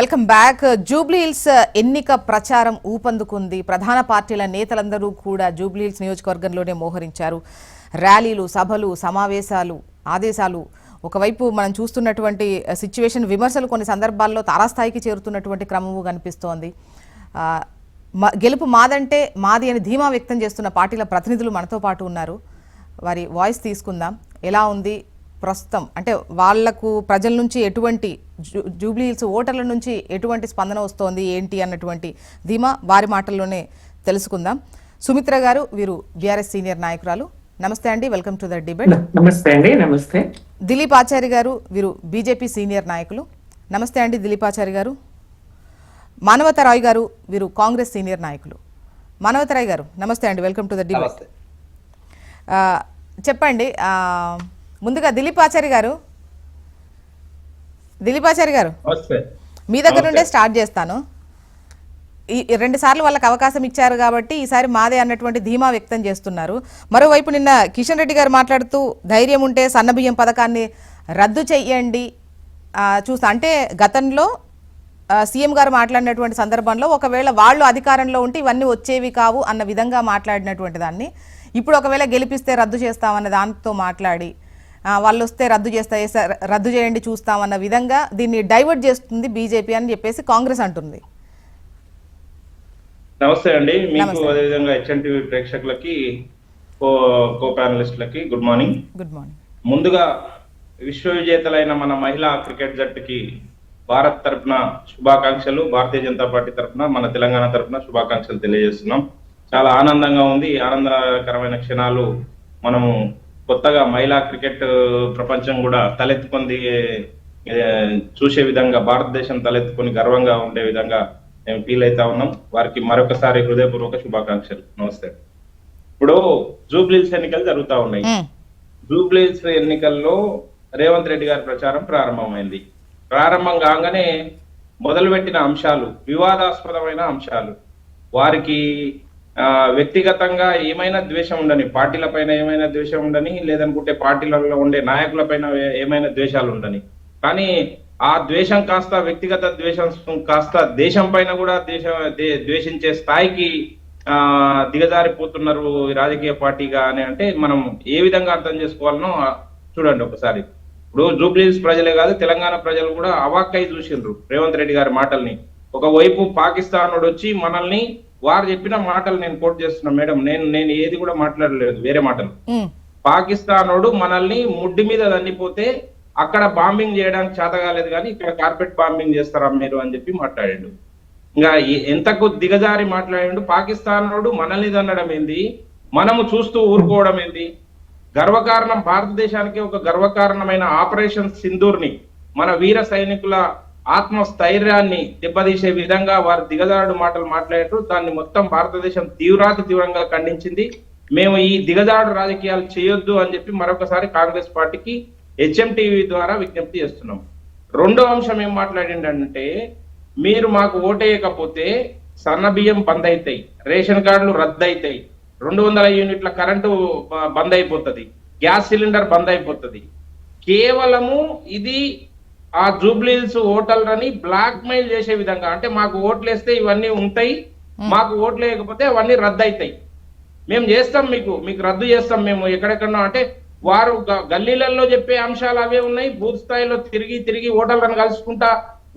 Welcome back. Jubilee Hills ఎన్నిక ప్రచారం ఊపందుకుంది. ప్రధాన పార్టీల నేతలందరూ కూడా జూబ్లీహిల్స్ నియోజకవర్గంలోనే మోహరించారు. ర్యాలీలు, సభలు, సమావేశాలు, ఆదేశాలు. ఒకవైపు మనం చూస్తున్నటువంటి సిచ్యువేషన్, విమర్శలు కొన్ని సందర్భాల్లో తారాస్థాయికి చేరుతున్నటువంటి క్రమము కనిపిస్తోంది. గెలుపు మాదంటే మాది అని ధీమా వ్యక్తం చేస్తున్న పార్టీల ప్రతినిధులు మనతో పాటు ఉన్నారు. వారి వాయిస్ తీసుకుందాం. ఎలా ఉంది ప్రస్తుతం, అంటే వాళ్లకు ప్రజల నుంచి ఎటువంటి, జూబ్లీహిల్స్ ఓటర్ల నుంచి ఎటువంటి స్పందన వస్తోంది ఏంటి అన్నటువంటి ధీమా వారి మాటల్లోనే తెలుసుకుందాం. సుమిత్ర గారు, వీరు బీఆర్ఎస్ సీనియర్ నాయకురాలు. నమస్తే అండి, వెల్కమ్ టు ద డిబేట్. నమస్తే అండి. నమస్తే. దిలీప్ ఆచారి గారు, వీరు బీజేపీ సీనియర్ నాయకులు. నమస్తే అండి దిలీప్ ఆచారి గారు. మానవతరాయ్ గారు, వీరు కాంగ్రెస్ సీనియర్ నాయకులు. మానవతరాయ్ గారు నమస్తే అండి, వెల్కమ్ టు ద డిబేట్. చెప్పండి, ముందుగా దిలీప్ ఆచారి గారు మీ దగ్గర నుండే స్టార్ట్ చేస్తాను. ఈ 2 సార్లు వాళ్ళకి అవకాశం ఇచ్చారు కాబట్టి ఈసారి మాదే అన్నటువంటి ధీమా వ్యక్తం చేస్తున్నారు. మరోవైపు నిన్న కిషన్ రెడ్డి గారు మాట్లాడుతూ ధైర్యం ఉంటే సన్నబియ్యం పథకాన్ని రద్దు చెయ్యండి చూస్తా, అంటే గతంలో సీఎం గారు మాట్లాడినటువంటి సందర్భంలో ఒకవేళ వాళ్ళు అధికారంలో ఉంటే ఇవన్నీ వచ్చేవి కావు అన్న విధంగా మాట్లాడినటువంటి దాన్ని ఇప్పుడు ఒకవేళ గెలిపిస్తే రద్దు చేస్తామన్న దాంతో మాట్లాడి వాళ్ళు వస్తే రద్దు చేయండి చూస్తామన్న విధంగా దీన్ని డైవర్ట్ చేస్తుంది బీజేపీ అని చెప్పేసి కాంగ్రెస్ అంటుంది. నమస్తే అండి మీకు, అదేవిధంగా హెచ్ఎన్ టీవీ ప్రేక్షకులకి, కో ప్యానలిస్టులకి గుడ్ మార్నింగ్. Good morning. ముందుగా విశ్వ విజేతలైన మన మహిళా క్రికెట్ జట్టుకి భారత్ తరఫున శుభాకాంక్షలు, భారతీయ జనతా పార్టీ తరఫున, మన తెలంగాణ తరఫున శుభాకాంక్షలు తెలియజేస్తున్నాం. చాలా ఆనందంగా ఉంది. ఆనందకరమైన క్షణాలు. మనము కొత్తగా మహిళా క్రికెట్ ప్రపంచం కూడా తలెత్తుకొని చూసే విధంగా, భారతదేశం తలెత్తుకొని గర్వంగా ఉండే విధంగా మేము ఫీల్ అవుతా ఉన్నాం. వారికి మరొకసారి హృదయపూర్వక శుభాకాంక్షలు. నమస్తే. ఇప్పుడు జూబ్లీహిల్స్ ఎన్నికలు జరుగుతా ఉన్నాయి. జూబ్లీహిల్స్ ఎన్నికల్లో రేవంత్ రెడ్డి గారి ప్రచారం ప్రారంభమైంది. ప్రారంభం కాగానే మొదలుపెట్టిన అంశాలు వివాదాస్పదమైన అంశాలు. వారికి వ్యక్తిగతంగా ఏమైనా ద్వేషం ఉండని, పార్టీల పైన ఏమైనా ద్వేషం ఉండని, లేదనుకుంటే పార్టీలలో ఉండే నాయకుల పైన ఏమైనా ద్వేషాలు ఉండని, కానీ ఆ ద్వేషం కాస్త, వ్యక్తిగత ద్వేషం కాస్త దేశం పైన కూడా ద్వేషించే స్థాయికి దిగజారిపోతున్నారు రాజకీయ పార్టీగా అని అంటే మనం ఏ విధంగా అర్థం చేసుకోవాలనో చూడండి ఒకసారి. ఇప్పుడు జూబ్లీహిల్స్ ప్రజలే కాదు, తెలంగాణ ప్రజలు కూడా అవాక్కై చూసిండ్రు రేవంత్ రెడ్డి గారి మాటల్ని. ఒకవైపు పాకిస్తాన్ వచ్చి మనల్ని, వారు చెప్పిన మాటలు నేను కోట్ చేస్తున్నా మేడం, నేను ఏది కూడా మాట్లాడలేదు, వేరే మాటలు. పాకిస్తాన్ మనల్ని ముడ్డి మీద దండిపోతే అక్కడ బాంబింగ్ చేయడానికి చేత కాలేదు, కానీ ఇక్కడ కార్పెట్ బాంబింగ్ చేస్తారా మీరు అని చెప్పి మాట్లాడాడు. ఇంకా ఎంతకు దిగజారి మాట్లాడాడు. పాకిస్తాన్ మనల్ని దండడం ఏంది, మనము చూస్తూ ఊరుకోవడం ఏంది? గర్వకారణం, భారతదేశానికి ఒక గర్వకారణమైన ఆపరేషన్ సింధూర్ని, మన వీర సైనికుల ఆత్మస్థైర్యాన్ని దెబ్బతీసే విధంగా వారు దిగజారుడు మాటలు మాట్లాడారు. దాన్ని మొత్తం భారతదేశం తీవ్రంగా ఖండించింది. మేము ఈ దిగజారుడు రాజకీయాలు చేయొద్దు అని చెప్పి మరొకసారి కాంగ్రెస్ పార్టీకి హెచ్ఎంటీవీ ద్వారా విజ్ఞప్తి చేస్తున్నాం. రెండో అంశం ఏం మాట్లాడిండంటే, మీరు మాకు ఓటేయకపోతే సన్న బియ్యం బంద్ అవుతాయి, రేషన్ కార్డులు రద్దు అవుతాయి, 200 యూనిట్ల కరెంటు బంద్ అయిపోతుంది, గ్యాస్ సిలిండర్ బంద్ అయిపోతుంది. కేవలము ఇది ఆ జూబ్లీహిల్స్ ఓటర్లని బ్లాక్ మెయిల్ చేసే విధంగా, అంటే మాకు ఓట్లు వేస్తే ఇవన్నీ ఉంటాయి, మాకు ఓట్లు వేయకపోతే అవన్నీ రద్దు అవుతాయి, మేము చేస్తాం, మీకు రద్దు చేస్తాం మేము ఎక్కడెక్కడో అంటే, వారు గల్లీలలో చెప్పే అంశాలు అవే ఉన్నాయి. బూత్ స్థాయిలో తిరిగి ఓటర్లను కలుసుకుంటా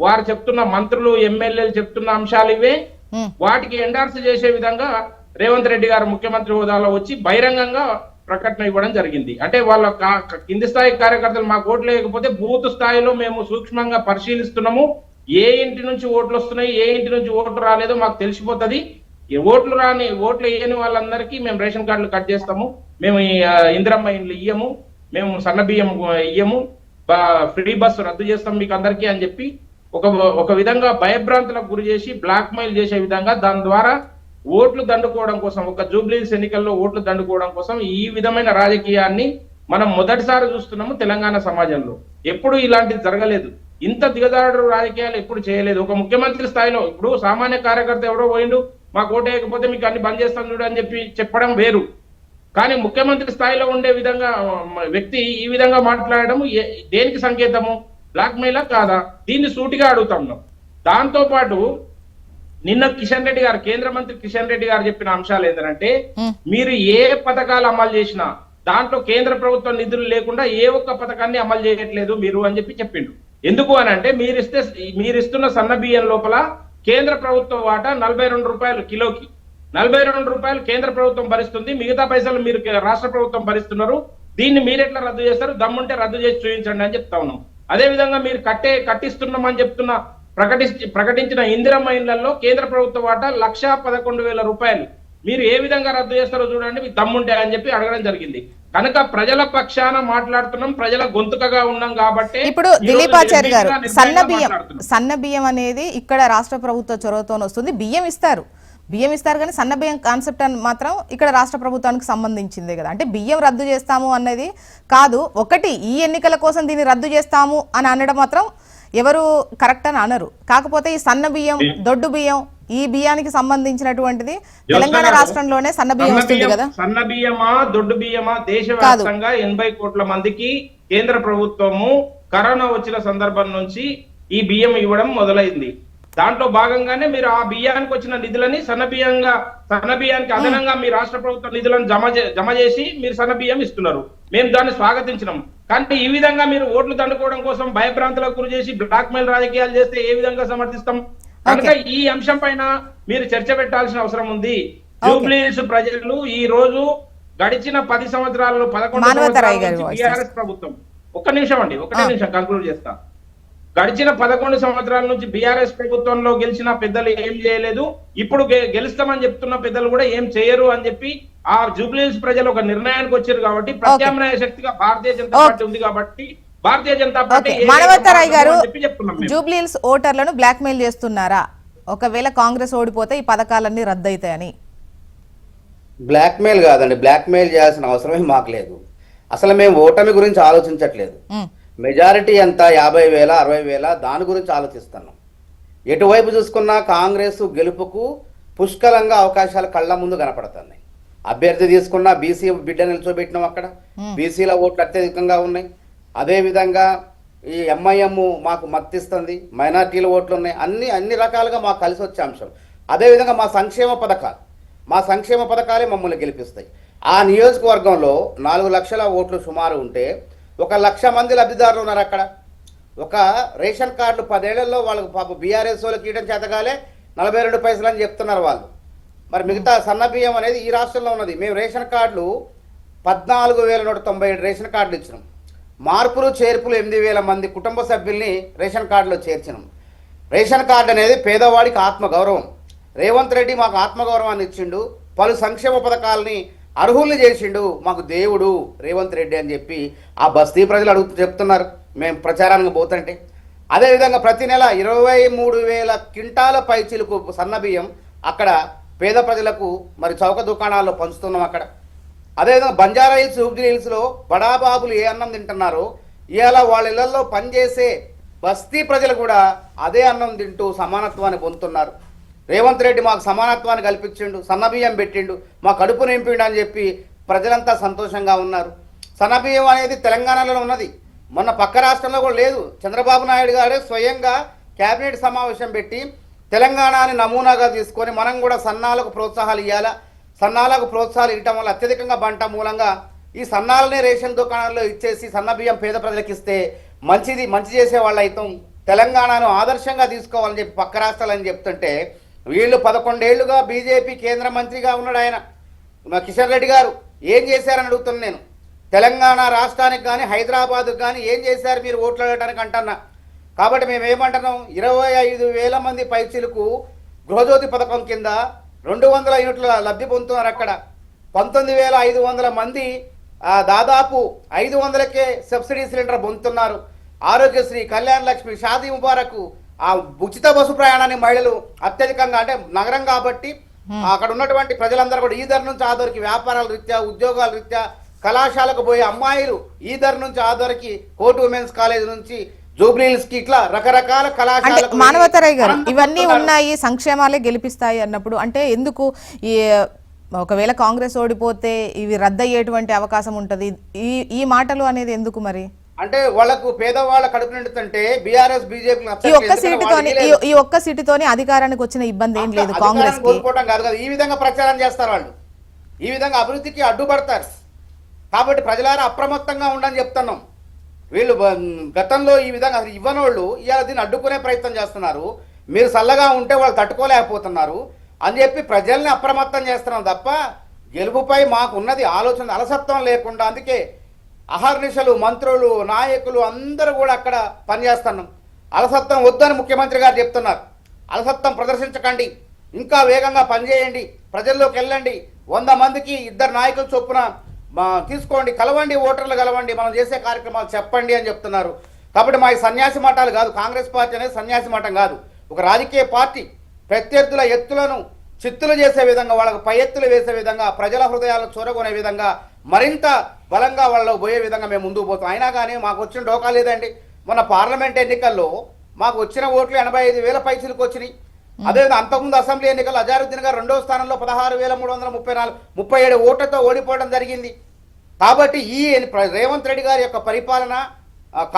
వారు చెప్తున్న మంత్రులు, ఎమ్మెల్యేలు చెప్తున్న అంశాలు ఇవే. వాటికి ఎండార్స్ చేసే విధంగా రేవంత్ రెడ్డి గారు ముఖ్యమంత్రి హోదాలో వచ్చి బహిరంగంగా ప్రకటన ఇవ్వడం జరిగింది. అంటే వాళ్ళ కింది స్థాయి కార్యకర్తలు మాకు ఓట్లు లేకపోతే బూత్ స్థాయిలో మేము సూక్ష్మంగా పరిశీలిస్తున్నాము, ఏ ఇంటి నుంచి ఓట్లు వస్తున్నాయి, ఏ ఇంటి నుంచి ఓట్లు రాలేదో మాకు తెలిసిపోతుంది. ఓట్లు వేయని వాళ్ళందరికీ మేము రేషన్ కార్డులు కట్ చేస్తాము, మేము ఇందిరమ్మ ఇండ్లు ఇయ్యము, మేము సన్న బియ్యం ఇయ్యము, ఫ్రీ బస్సు రద్దు చేస్తాం మీకు అందరికీ అని చెప్పి ఒక విధంగా భయభ్రాంతులకు గురి చేసి బ్లాక్ మెయిల్ చేసే విధంగా, దాని ద్వారా ఓట్లు దండుకోవడం కోసం, ఒక జూబ్లీహిల్స్ ఎన్నికల్లో ఓట్లు దండుకోవడం కోసం ఈ విధమైన రాజకీయాన్ని మనం మొదటిసారి చూస్తున్నాము తెలంగాణ సమాజంలో. ఎప్పుడు ఇలాంటిది జరగలేదు, ఇంత దిగజారు రాజకీయాలు ఎప్పుడు చేయలేదు. ఒక ముఖ్యమంత్రి స్థాయిలో, ఇప్పుడు సామాన్య కార్యకర్త ఎవడో పోయిండు, మాకు ఓటు వేయకపోతే మీకు అన్ని బంద్ చేస్తాం చూడు అని చెప్పి చెప్పడం వేరు, కానీ ముఖ్యమంత్రి స్థాయిలో ఉండే విధంగా వ్యక్తి ఈ విధంగా మాట్లాడడం దేనికి సంకేతము? బ్లాక్ మెయిలా కాదా? దీన్ని సూటిగా అడుగుతాం. దాంతో పాటు నిన్న కిషన్ రెడ్డి గారు, కేంద్ర మంత్రి కిషన్ రెడ్డి గారు చెప్పిన అంశాలు ఏంటంటే, మీరు ఏ పథకాలు అమలు చేసినా దాంట్లో కేంద్ర ప్రభుత్వం నిధులు లేకుండా ఏ ఒక్క పథకాన్ని అమలు చేయట్లేదు మీరు అని చెప్పిండు. ఎందుకు అని అంటే, మీరిస్తున్న సన్న బియ్యం లోపల కేంద్ర ప్రభుత్వం వాటా 42 రూపాయలు కిలోకి, 42 రూపాయలు కేంద్ర ప్రభుత్వం భరిస్తుంది, మిగతా పైసలు మీరు రాష్ట్ర ప్రభుత్వం భరిస్తున్నారు. దీన్ని మీరెట్లా రద్దు చేస్తారు? దమ్ముంటే రద్దు చేసి చూపించండి అని చెప్తా ఉన్నాం. అదే విధంగా మీరు కట్టిస్తున్నామని ప్రకటించిన ఇందిరమ్మ ఇళ్లలో కేంద్ర ప్రభుత్వ వాటా 1,11,000 రూపాయలు మీరు ఏ విధంగా రద్దు చేస్తారో చూడండి, మీకు దమ్ముంటే అని చెప్పి అడగడం జరిగింది. కనుక ప్రజల పక్షాన మాట్లాడుతున్నాం, ప్రజల గొంతుకగా ఉన్నాం కాబట్టి. ఇప్పుడు దిలీపాచారి గారు, సన్న బియ్యం అనేది ఇక్కడ రాష్ట్ర ప్రభుత్వ చొరవతో వస్తుంది. బియ్యం ఇస్తారు కానీ సన్న బియ్యం కాన్సెప్ట్ అని మాత్రం ఇక్కడ రాష్ట్ర ప్రభుత్వానికి సంబంధించిందే కదా. అంటే బియ్యం రద్దు చేస్తాము అన్నది కాదు. ఒకటి, ఈ ఎన్నికల కోసం దీన్ని రద్దు చేస్తాము అని అనడం మాత్రం ఎవరు కరెక్ట్ అని అనరు. కాకపోతే ఈ సన్న బియ్యం, దొడ్డు బియ్యం, ఈ బియ్యానికి సంబంధించినటువంటిది తెలంగాణ రాష్ట్రంలోనే సన్న బియ్యం వస్తుంది కదా. సన్న బియ్యమా దొడ్డు బియ్యమా దేశవ్యాప్తంగా 80 కోట్ల మందికి కేంద్ర ప్రభుత్వము కరోనా వచ్చిన సందర్భం నుంచి ఈ బియ్యం ఇవ్వడం మొదలైంది. దాంట్లో భాగంగానే మీరు ఆ బియ్యానికి వచ్చిన నిధులని సన్న బియ్యానికి అదనంగా మీ రాష్ట్ర ప్రభుత్వ నిధులను జమ చేసి మీరు సన్న బియ్యం ఇస్తున్నారు. మేము దాన్ని స్వాగతించినాం. కానీ ఈ విధంగా మీరు ఓట్లు దండుకోవడం కోసం భయభ్రాంతులకు గురి చేసి బ్లాక్ మెయిల్ రాజకీయాలు చేస్తే ఏ విధంగా సమర్థిస్తాం? కనుక ఈ అంశం పైన మీరు చర్చ పెట్టాల్సిన అవసరం ఉంది. జూబ్లీహిల్స్ ప్రజలు ఈ రోజు గడిచిన 10 సంవత్సరాల్లో 11 సంవత్సరాల బీఆర్ఎస్ ప్రభుత్వం, ఒకటే నిమిషం కంక్లూడ్ చేస్తా. గడిచిన 11 సంవత్సరాల నుంచి బీఆర్ఎస్ ప్రభుత్వంలో గెలిచిన పెద్దలు ఏం చేయలేదు, ఇప్పుడు గెలుస్తామని చెప్తున్న పెద్దలు కూడా ఏం చేయరు అని చెప్పి ఆ జూబ్లీహిల్స్ ప్రజలు ఒక నిర్ణయానికి వచ్చారు. కాబట్టి ప్రత్యామ్నాయ శక్తిగా భారతీయ జనతా పార్టీ ఉంది కాబట్టి భారతీయ జనతా పార్టీ మానవతరాయ్ గారు, జూబ్లీహిల్స్ ఓటర్లను బ్లాక్ మెయిల్ చేస్తున్నారా? ఒకవేళ కాంగ్రెస్ ఓడిపోతే ఈ పథకాలన్నీ రద్దయితాయని. బ్లాక్ మెయిల్ కాదండి, బ్లాక్ మెయిల్ చేయాల్సిన అవసరమే మాకు లేదు. అసలు మేము ఓటమి గురించి ఆలోచించట్లేదు. మెజారిటీ ఎంత, 50,000 60,000, దాని గురించి ఆలోచిస్తున్నాం. ఎటువైపు చూసుకున్నా కాంగ్రెస్ గెలుపుకు పుష్కలంగా అవకాశాలు కళ్ళ ముందు కనపడుతున్నాయి. అభ్యర్థి తీసుకున్నా బీసీ బిడ్డ నిల్చోబెట్టినాం, అక్కడ బీసీల ఓట్లు అత్యధికంగా ఉన్నాయి. అదేవిధంగా ఈ ఎంఐఎం మాకు మద్దతిస్తుంది, మైనార్టీల ఓట్లు ఉన్నాయి. అన్ని రకాలుగా మాకు కలిసి వచ్చే అంశం. అదేవిధంగా మా సంక్షేమ పథకాలే మమ్మల్ని గెలిపిస్తాయి. ఆ నియోజకవర్గంలో 4 లక్షల ఓట్లు సుమారు ఉంటే 1 లక్ష మంది లబ్ధిదారులు ఉన్నారు. అక్కడ ఒక రేషన్ కార్డులు 10 ఏళ్లలో వాళ్ళకు పాప బీఆర్ఎస్ వాళ్ళకి ఇవ్వడం చేతగాలే 42 పైసలు అని చెప్తున్నారు వాళ్ళు. మరి మిగతా సన్న బియ్యం అనేది ఈ రాష్ట్రంలో ఉన్నది. మేము రేషన్ కార్డులు 14,197 రేషన్ కార్డులు ఇచ్చినాం. మార్పులు చేర్పులు 8,000 మంది కుటుంబ సభ్యుల్ని రేషన్ కార్డులో చేర్చినాం. రేషన్ కార్డు అనేది పేదవాడికి ఆత్మగౌరవం. రేవంత్ రెడ్డి మాకు ఆత్మగౌరవాన్ని ఇచ్చిండు, పలు సంక్షేమ పథకాలని అర్హుల్ని చేసిండు, మాకు దేవుడు రేవంత్ రెడ్డి అని చెప్పి ఆ బస్తీ ప్రజలు చెప్తున్నారు మేము ప్రచారానికి పోతుంటే. అదేవిధంగా ప్రతి నెల 23,000 క్వింటాల పైచిలకు సన్న బియ్యం అక్కడ పేద ప్రజలకు మరి చౌక దుకాణాల్లో పంచుతున్నాం అక్కడ. అదేవిధంగా బంజారా హిల్స్, జూబ్లీ హిల్స్లో బడాబాబులు ఏ అన్నం తింటున్నారో ఇవాళ వాళ్ళ ఇళ్లలో పనిచేసే బస్తీ ప్రజలు కూడా అదే అన్నం తింటూ సమానత్వాన్ని పొందుతున్నారు. రేవంత్ రెడ్డి మాకు సమానత్వాన్ని కల్పించిండు, సన్నబియ్యం పెట్టిండు, మా కడుపు నింపిండు అని చెప్పి ప్రజలంతా సంతోషంగా ఉన్నారు. సన్నబియ్యం అనేది తెలంగాణలో ఉన్నది, మొన్న పక్క రాష్ట్రంలో కూడా లేదు. చంద్రబాబు నాయుడు గారే స్వయంగా కేబినెట్ సమావేశం పెట్టి తెలంగాణని నమూనాగా తీసుకొని మనం కూడా సన్నాలకు ప్రోత్సాహాలు ఇవ్వాలా, సన్నాలకు ప్రోత్సాహాలు ఇవ్వటం వల్ల అత్యధికంగా బంట మూలంగా ఈ సన్నాలనే రేషన్ దుకాణాల్లో ఇచ్చేసి సన్న బియ్యం పేద ప్రజలకు ఇస్తే మంచి చేసే వాళ్ళు అవుతాం, తెలంగాణను ఆదర్శంగా తీసుకోవాలని చెప్పి పక్క రాష్ట్రాలని చెప్తుంటే వీళ్ళు 11 ఏళ్లుగా బీజేపీ కేంద్ర మంత్రిగా ఉన్నాడు ఆయన కిషన్ రెడ్డి గారు. ఏం చేశారని అడుగుతున్నాను నేను. తెలంగాణ రాష్ట్రానికి కానీ హైదరాబాద్కు కానీ ఏం చేశారు మీరు ఓట్లు అడగడానికి అంటున్నా. కాబట్టి మేము ఏమంటున్నాం, 25,000 మంది పైచీలకు గృహజ్యోతి పథకం కింద 200 యూనిట్ల లబ్ధి పొందుతున్నారు. అక్కడ 19,500 మంది దాదాపు 500కే సబ్సిడీ సిలిండర్ పొందుతున్నారు. ఆరోగ్యశ్రీ, కళ్యాణ్ లక్ష్మి, షాదీ ముబారక్, ఆ ఉచిత బస్సు ప్రయాణాన్ని మహిళలు అత్యధికంగా, అంటే నగరం కాబట్టి అక్కడ ఉన్నటువంటి ప్రజలందరూ కూడా ఈధర్ నుంచి ఆధరికి వ్యాపారాల రీత్యా, ఉద్యోగాల రీత్యా కళాశాలకు పోయే అమ్మాయిలు ఈధర్ నుంచి ఆధరికి కోర్టు ఉమెన్స్ కాలేజ్ నుంచి జూబ్లీహిల్స్ కి ఇట్లా రకరకాల కళాశాలకు. మానవతరాయ్ గారు, ఇవన్నీ ఉన్నాయి, సంక్షేమాలే గెలిపిస్తాయి అన్నప్పుడు అంటే ఎందుకు ఈ ఒకవేళ కాంగ్రెస్ ఓడిపోతే ఇవి రద్దయ్యేటువంటి అవకాశం ఉంటది, ఈ మాటలు అనేది ఎందుకు మరి? అంటే వాళ్ళకు పేదవాళ్ళ కడుపు నిండుతుంటే బీఆర్ఎస్ బీజేపీ ఈ ఒక్క సీటుతోని అధికారానికి వచ్చిన ఇబ్బంది ఏం లేదు కాంగ్రెస్ కోల్పోవడం కాదు కదా, ఈ విధంగా ప్రచారం చేస్తారు వాళ్ళు, ఈ విధంగా అభివృద్ధికి అడ్డుపడతారు. కాబట్టి ప్రజలారా అప్రమత్తంగా ఉండని చెప్తున్నాం. వీళ్ళు గతంలో ఈ విధంగా అసలు ఇవ్వని వాళ్ళు ఇవాళ దీన్ని అడ్డుకునే ప్రయత్నం చేస్తున్నారు. మీరు చల్లగా ఉంటే వాళ్ళు తట్టుకోలేకపోతున్నారు అని చెప్పి ప్రజల్ని అప్రమత్తం చేస్తున్నాం తప్ప గెలుపుపై మాకు ఉన్నది ఆలోచన అలసత్వం లేకుండా. అందుకే అహర్నిశలు మంత్రులు నాయకులు అందరూ కూడా అక్కడ పనిచేస్తున్నాం. అలసత్వం వద్దని ముఖ్యమంత్రి గారు చెప్తున్నారు. అలసత్వం ప్రదర్శించకండి, ఇంకా వేగంగా పనిచేయండి, ప్రజల్లోకి వెళ్ళండి, 100 మందికి 2 నాయకులు చొప్పున తీసుకోండి, కలవండి, ఓటర్లు కలవండి, మనం చేసే కార్యక్రమాలు చెప్పండి అని చెప్తున్నారు. కాబట్టి మా సన్యాసి మఠాలు కాదు, కాంగ్రెస్ పార్టీ అనేది సన్యాసి మఠం కాదు, ఒక రాజకీయ పార్టీ. ప్రత్యర్థుల ఎత్తులను చిత్తులు చేసే విధంగా, వాళ్ళకు పై ఎత్తులు వేసే విధంగా, ప్రజల హృదయాలను చూరగొనే విధంగా, మరింత బలంగా వాళ్ళలో పోయే విధంగా మేము ముందుకు పోతాం. అయినా కానీ మాకు వచ్చిన డోకా లేదండి. మొన్న పార్లమెంట్ ఎన్నికల్లో మాకు వచ్చిన ఓట్లు 85,000 పైసలకు వచ్చినాయి. అదేవిధంగా అంతకుముందు అసెంబ్లీ ఎన్నికల్లో అజారుద్దీన్ గారు 2వ స్థానంలో 16,334 ఓట్లతో ఓడిపోవడం జరిగింది. కాబట్టి ఈ రేవంత్ రెడ్డి గారి యొక్క పరిపాలన,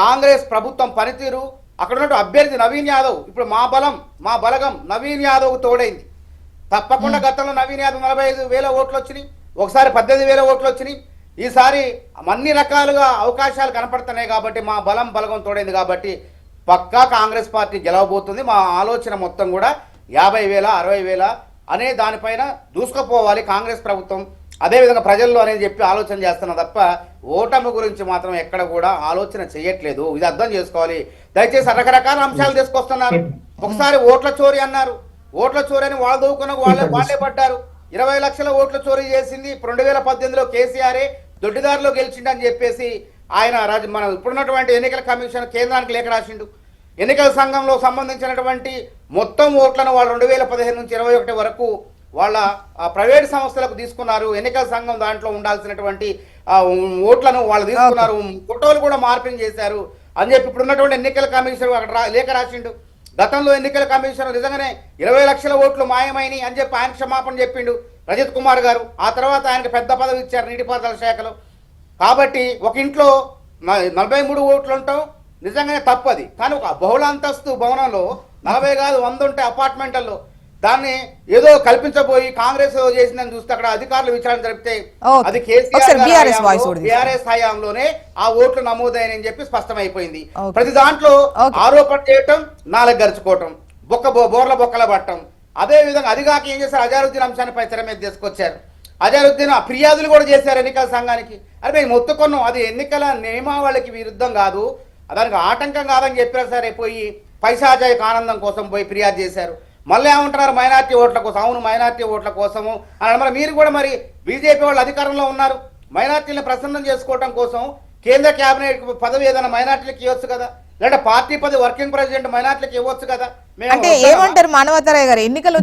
కాంగ్రెస్ ప్రభుత్వం పనితీరు, అక్కడ ఉన్న అభ్యర్థి నవీన్ యాదవ్, ఇప్పుడు మా బలగం నవీన్ యాదవ్ తోడైంది. తప్పకుండా గతంలో నవీన్ యాదవ్ 45,000 ఓట్లు వచ్చినాయి, ఒకసారి 18,000 ఓట్లు వచ్చినాయి. ఈసారి అన్ని రకాలుగా అవకాశాలు కనపడుతున్నాయి. కాబట్టి మా బలగం తోడైంది. కాబట్టి పక్కా కాంగ్రెస్ పార్టీ గెలవబోతుంది. మా ఆలోచన మొత్తం కూడా 50,000 60,000 అనే దానిపైన దూసుకుపోవాలి కాంగ్రెస్ ప్రభుత్వం, అదేవిధంగా ప్రజల్లో అనేది చెప్పి ఆలోచన చేస్తున్నా తప్ప ఓటమి గురించి మాత్రం ఎక్కడ కూడా ఆలోచన చేయట్లేదు. ఇది అర్థం చేసుకోవాలి. దయచేసి రకరకాల అంశాలు తీసుకొస్తున్నారు. ఒకసారి ఓట్ల చోరీ అన్నారు, ఓట్ల చోరీ అని వాళ్ళు దూకున్న వాళ్ళే పడ్డారు. 20 లక్షల ఓట్ల చోరీ చేసింది 2018లో కేసీఆరే దొడ్డిదారిలో గెలిచిండని చెప్పేసి ఆయన మన ఇప్పుడున్నటువంటి ఎన్నికల కమిషన్ కేంద్రానికి లేఖ రాసిండు. ఎన్నికల సంఘంలో సంబంధించినటువంటి మొత్తం ఓట్లను వాళ్ళు 2015 నుంచి 21 వరకు వాళ్ళ ప్రైవేట్ సంస్థలకు తీసుకున్నారు. ఎన్నికల సంఘం దాంట్లో ఉండాల్సినటువంటి ఓట్లను వాళ్ళు తీసుకున్నారు, ఫోటోలు కూడా మార్పింగ్ చేశారు అని చెప్పి ఇప్పుడున్నటువంటి ఎన్నికల కమిషన్ అక్కడ లేఖ రాసిండు. గతంలో ఎన్నికల కమిషన్ నిజంగానే 20 లక్షల ఓట్లు మాయమైనవి అని చెప్పి ఆయన క్షమాపణ చెప్పిండు రజత్ కుమార్ గారు. ఆ తర్వాత ఆయనకు పెద్ద పదవి ఇచ్చారు నీటిపారుదల శాఖలో. కాబట్టి ఒక ఇంట్లో 43 ఓట్లు ఉంటాం, నిజంగానే తప్పది. కానీ ఒక బహుళ అంతస్తు భవనంలో 40 కాదు 100 ఉంటాయి అపార్ట్మెంట్లలో. దాన్ని ఏదో కల్పించబోయి కాంగ్రెస్ చేసిందని చూస్తే అక్కడ అధికారులు విచారణ జరిపితే అది బీఆర్ఎస్ హయాంలోనే ఆ ఓట్లు నమోదైనని చెప్పి స్పష్టమైపోయింది. ప్రతి దాంట్లో ఆరోపణ చేయటం, నాలుగు గరుచుకోవటం, బోర్ల బొక్కల పట్టడం. అదే విధంగా అదిగాక ఏం చేశారు, అజారుద్దీన్ అంశాన్ని పై తెర మీద తీసుకొచ్చారు. అజారుద్దీన్ ఫిర్యాదులు కూడా చేశారు ఎన్నికల సంఘానికి. అరే మేము మొత్తుకున్నాం, అది ఎన్నికల నియమావళికి విరుద్ధం కాదు, దానికి ఆటంకం కాదని చెప్పారు. సరే పోయి పైశాచాయిక ఆనందం కోసం పోయి ఫిర్యాదు చేశారు. మళ్ళీ ఏమంటున్నారు, మైనార్టీ ఓట్ల కోసం. అవును, మైనార్టీ ఓట్ల కోసము అని. మరి మీరు కూడా మరి బీజేపీ వాళ్ళు అధికారంలో ఉన్నారు, మైనార్టీలను ప్రసన్నం చేసుకోవడం కోసం కేంద్ర కేబినెట్ పదవి ఏదైనా మైనార్టీలకు ఇవ్వచ్చు కదా, లేదా పార్టీ పదవి వర్కింగ్ ప్రెసిడెంట్ మైనార్టీలకు ఇవ్వచ్చు కదా. అంటే ఏమంటారు మానవతరాయ్ గారు, ఎన్నికలు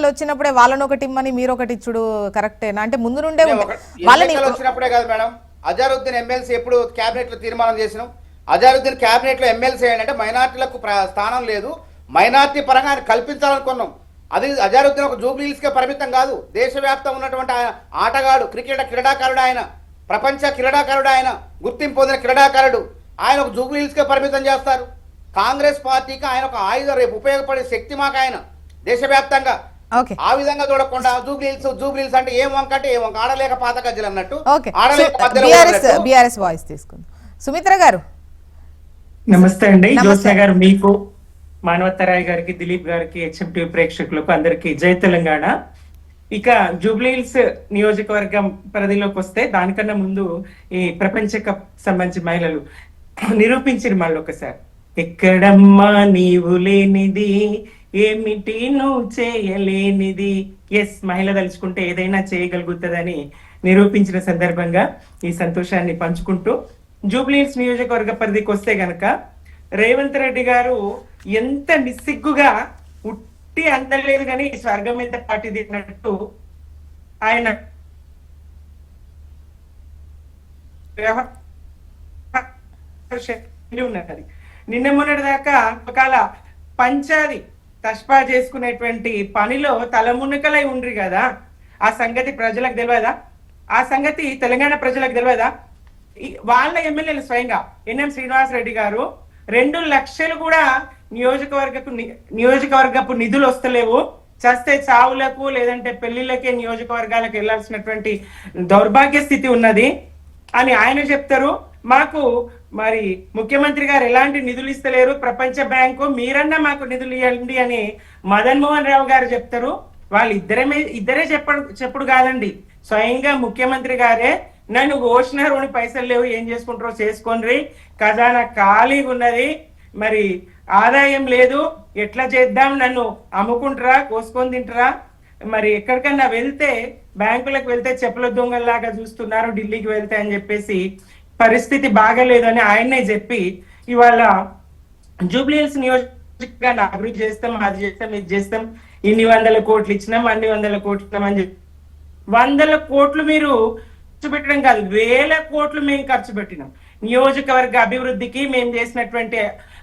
వచ్చినప్పుడే వాళ్ళని ఒకటి ఇమ్మని మీరు ఒకటి ఇచ్చుడు కరెక్టేనా? అంటే ముందు నుండే వాళ్ళని వచ్చినప్పుడే కదా మేడం. అజారుద్దీన్ ఎమ్మెల్సీ ఎప్పుడు కేబినెట్ లో తీర్మానం చేసినాం, అజారుద్దీన్ కేబినెట్ లో ఎమ్మెల్సీ అంటే మైనార్టీలకు స్థానం లేదు, మైనార్టీ పరంగా ఆయన కల్పించాలనుకున్నాం. అది అజారుద్దీన్ ఒక జూబ్లీ హిల్స్కే పరిమితం కాదు, దేశవ్యాప్తంగా ఉన్నటువంటి ఆటగాడు, క్రీడాకారుడు ఆయన, ప్రపంచ క్రీడాకారుడు ఆయన, గుర్తింపు పొందిన క్రీడాకారుడు. ఆయన ఒక జూబ్లీ హిల్స్కే పరిమితం చేస్తారు. కాంగ్రెస్ పార్టీకి ఆయన ఒక ఆయుధం, రేపు ఉపయోగపడే శక్తి మాకు ఆయన దేశవ్యాప్తంగా. ఆ విధంగా చూడకుండా జూబ్లీ హిల్స్ అంటే ఏం వంక అంటే ఏం వంక, ఆడలేక పాత గజ్జలు అన్నట్టు. బీఆర్ఎస్ వాయిస్ తీసుకుంది సుమిత్ర గారు. నమస్తే అండి. జ్యోత్స్న గారు, మీకు, మానవతరాయ్ గారికి, దిలీప్ గారికి, హెచ్ఎంటీ ప్రేక్షకులకు అందరికి జై తెలంగాణ. ఇక జూబ్లీహిల్స్ నియోజకవర్గం పరిధిలోకి వస్తే దానికన్నా ముందు ఈ ప్రపంచ కప్ సంబంధించి మహిళలు నిరూపించిన మళ్ళీ ఒకసారి, ఎక్కడమ్మా నీవు లేనిది, ఏమిటి నువ్వు చేయలేనిది. ఎస్, మహిళ తలుచుకుంటే ఏదైనా చేయగలుగుతుందని నిరూపించిన సందర్భంగా ఈ సంతోషాన్ని పంచుకుంటూ జూబ్లీహిల్స్ నియోజకవర్గ పరిధికి వస్తే గనక రేవంత్ రెడ్డి గారు ఎంత నిస్సిగ్గుగా ఉట్టి అందలేదు కానీ స్వర్గం ఎంత పార్టీ తిన్నట్టు ఆయన ఉన్నది. నిన్న మొన్నటి దాకా ఒకవేళ పంచాది తష్పా చేసుకునేటువంటి పనిలో తలమునకలై ఉండ్రి కదా, ఆ సంగతి ప్రజలకు తెలియదా? ఆ సంగతి తెలంగాణ ప్రజలకు తెలియదా? వాళ్ళ ఎమ్మెల్యేలు స్వయంగా ఎన్ఎం శ్రీనివాస్ రెడ్డి గారు 2 లక్షలు కూడా నియోజకవర్గపు నిధులు వస్తలేవు, చస్తే చావులకు లేదంటే పెళ్లిళ్ళకే నియోజకవర్గాలకు వెళ్లాల్సినటువంటి దౌర్భాగ్య స్థితి ఉన్నది అని ఆయన చెప్తారు. మాకు మరి ముఖ్యమంత్రి గారు ఎలాంటి నిధులు ఇస్తలేరు, ప్రపంచ బ్యాంకు మీరన్నా మాకు నిధులు ఇవ్వండి అని మదన్ మోహన్ రావు గారు చెప్తారు. వాళ్ళు ఇద్దరే చెప్పుడు కాదండి, స్వయంగా ముఖ్యమంత్రి గారే నన్ను ఓషినారు పైసలు లేవు, ఏం చేసుకుంటారో చేసుకోండి, ఖజానా ఖాళీగా ఉన్నది, మరి ఆదాయం లేదు, ఎట్లా చేద్దాం, నన్ను అమ్ముకుంటారా, కోసుకొని తింటారా, మరి ఎక్కడికన్నా వెళ్తే బ్యాంకులకు వెళ్తే చెప్పుల దొంగల్లాగా చూస్తున్నారు ఢిల్లీకి వెళ్తే అని చెప్పేసి పరిస్థితి బాగలేదని ఆయన్నే చెప్పి ఇవాళ జూబ్లీహిల్స్ నియోజకవర్గాన్ని అభివృద్ధి చేస్తాం, అది చేస్తాం, ఇది చేస్తాం, ఇన్ని 100 కోట్లు ఇచ్చినాం, అన్ని 100 కోట్లు ఇచ్చినాం అని చెప్పి 100 కోట్లు మీరు ఖర్చు పెట్టడం కాదు, 1000 కోట్లు మేము ఖర్చు పెట్టినాం నియోజకవర్గ అభివృద్ధికి. మేము చేసినటువంటి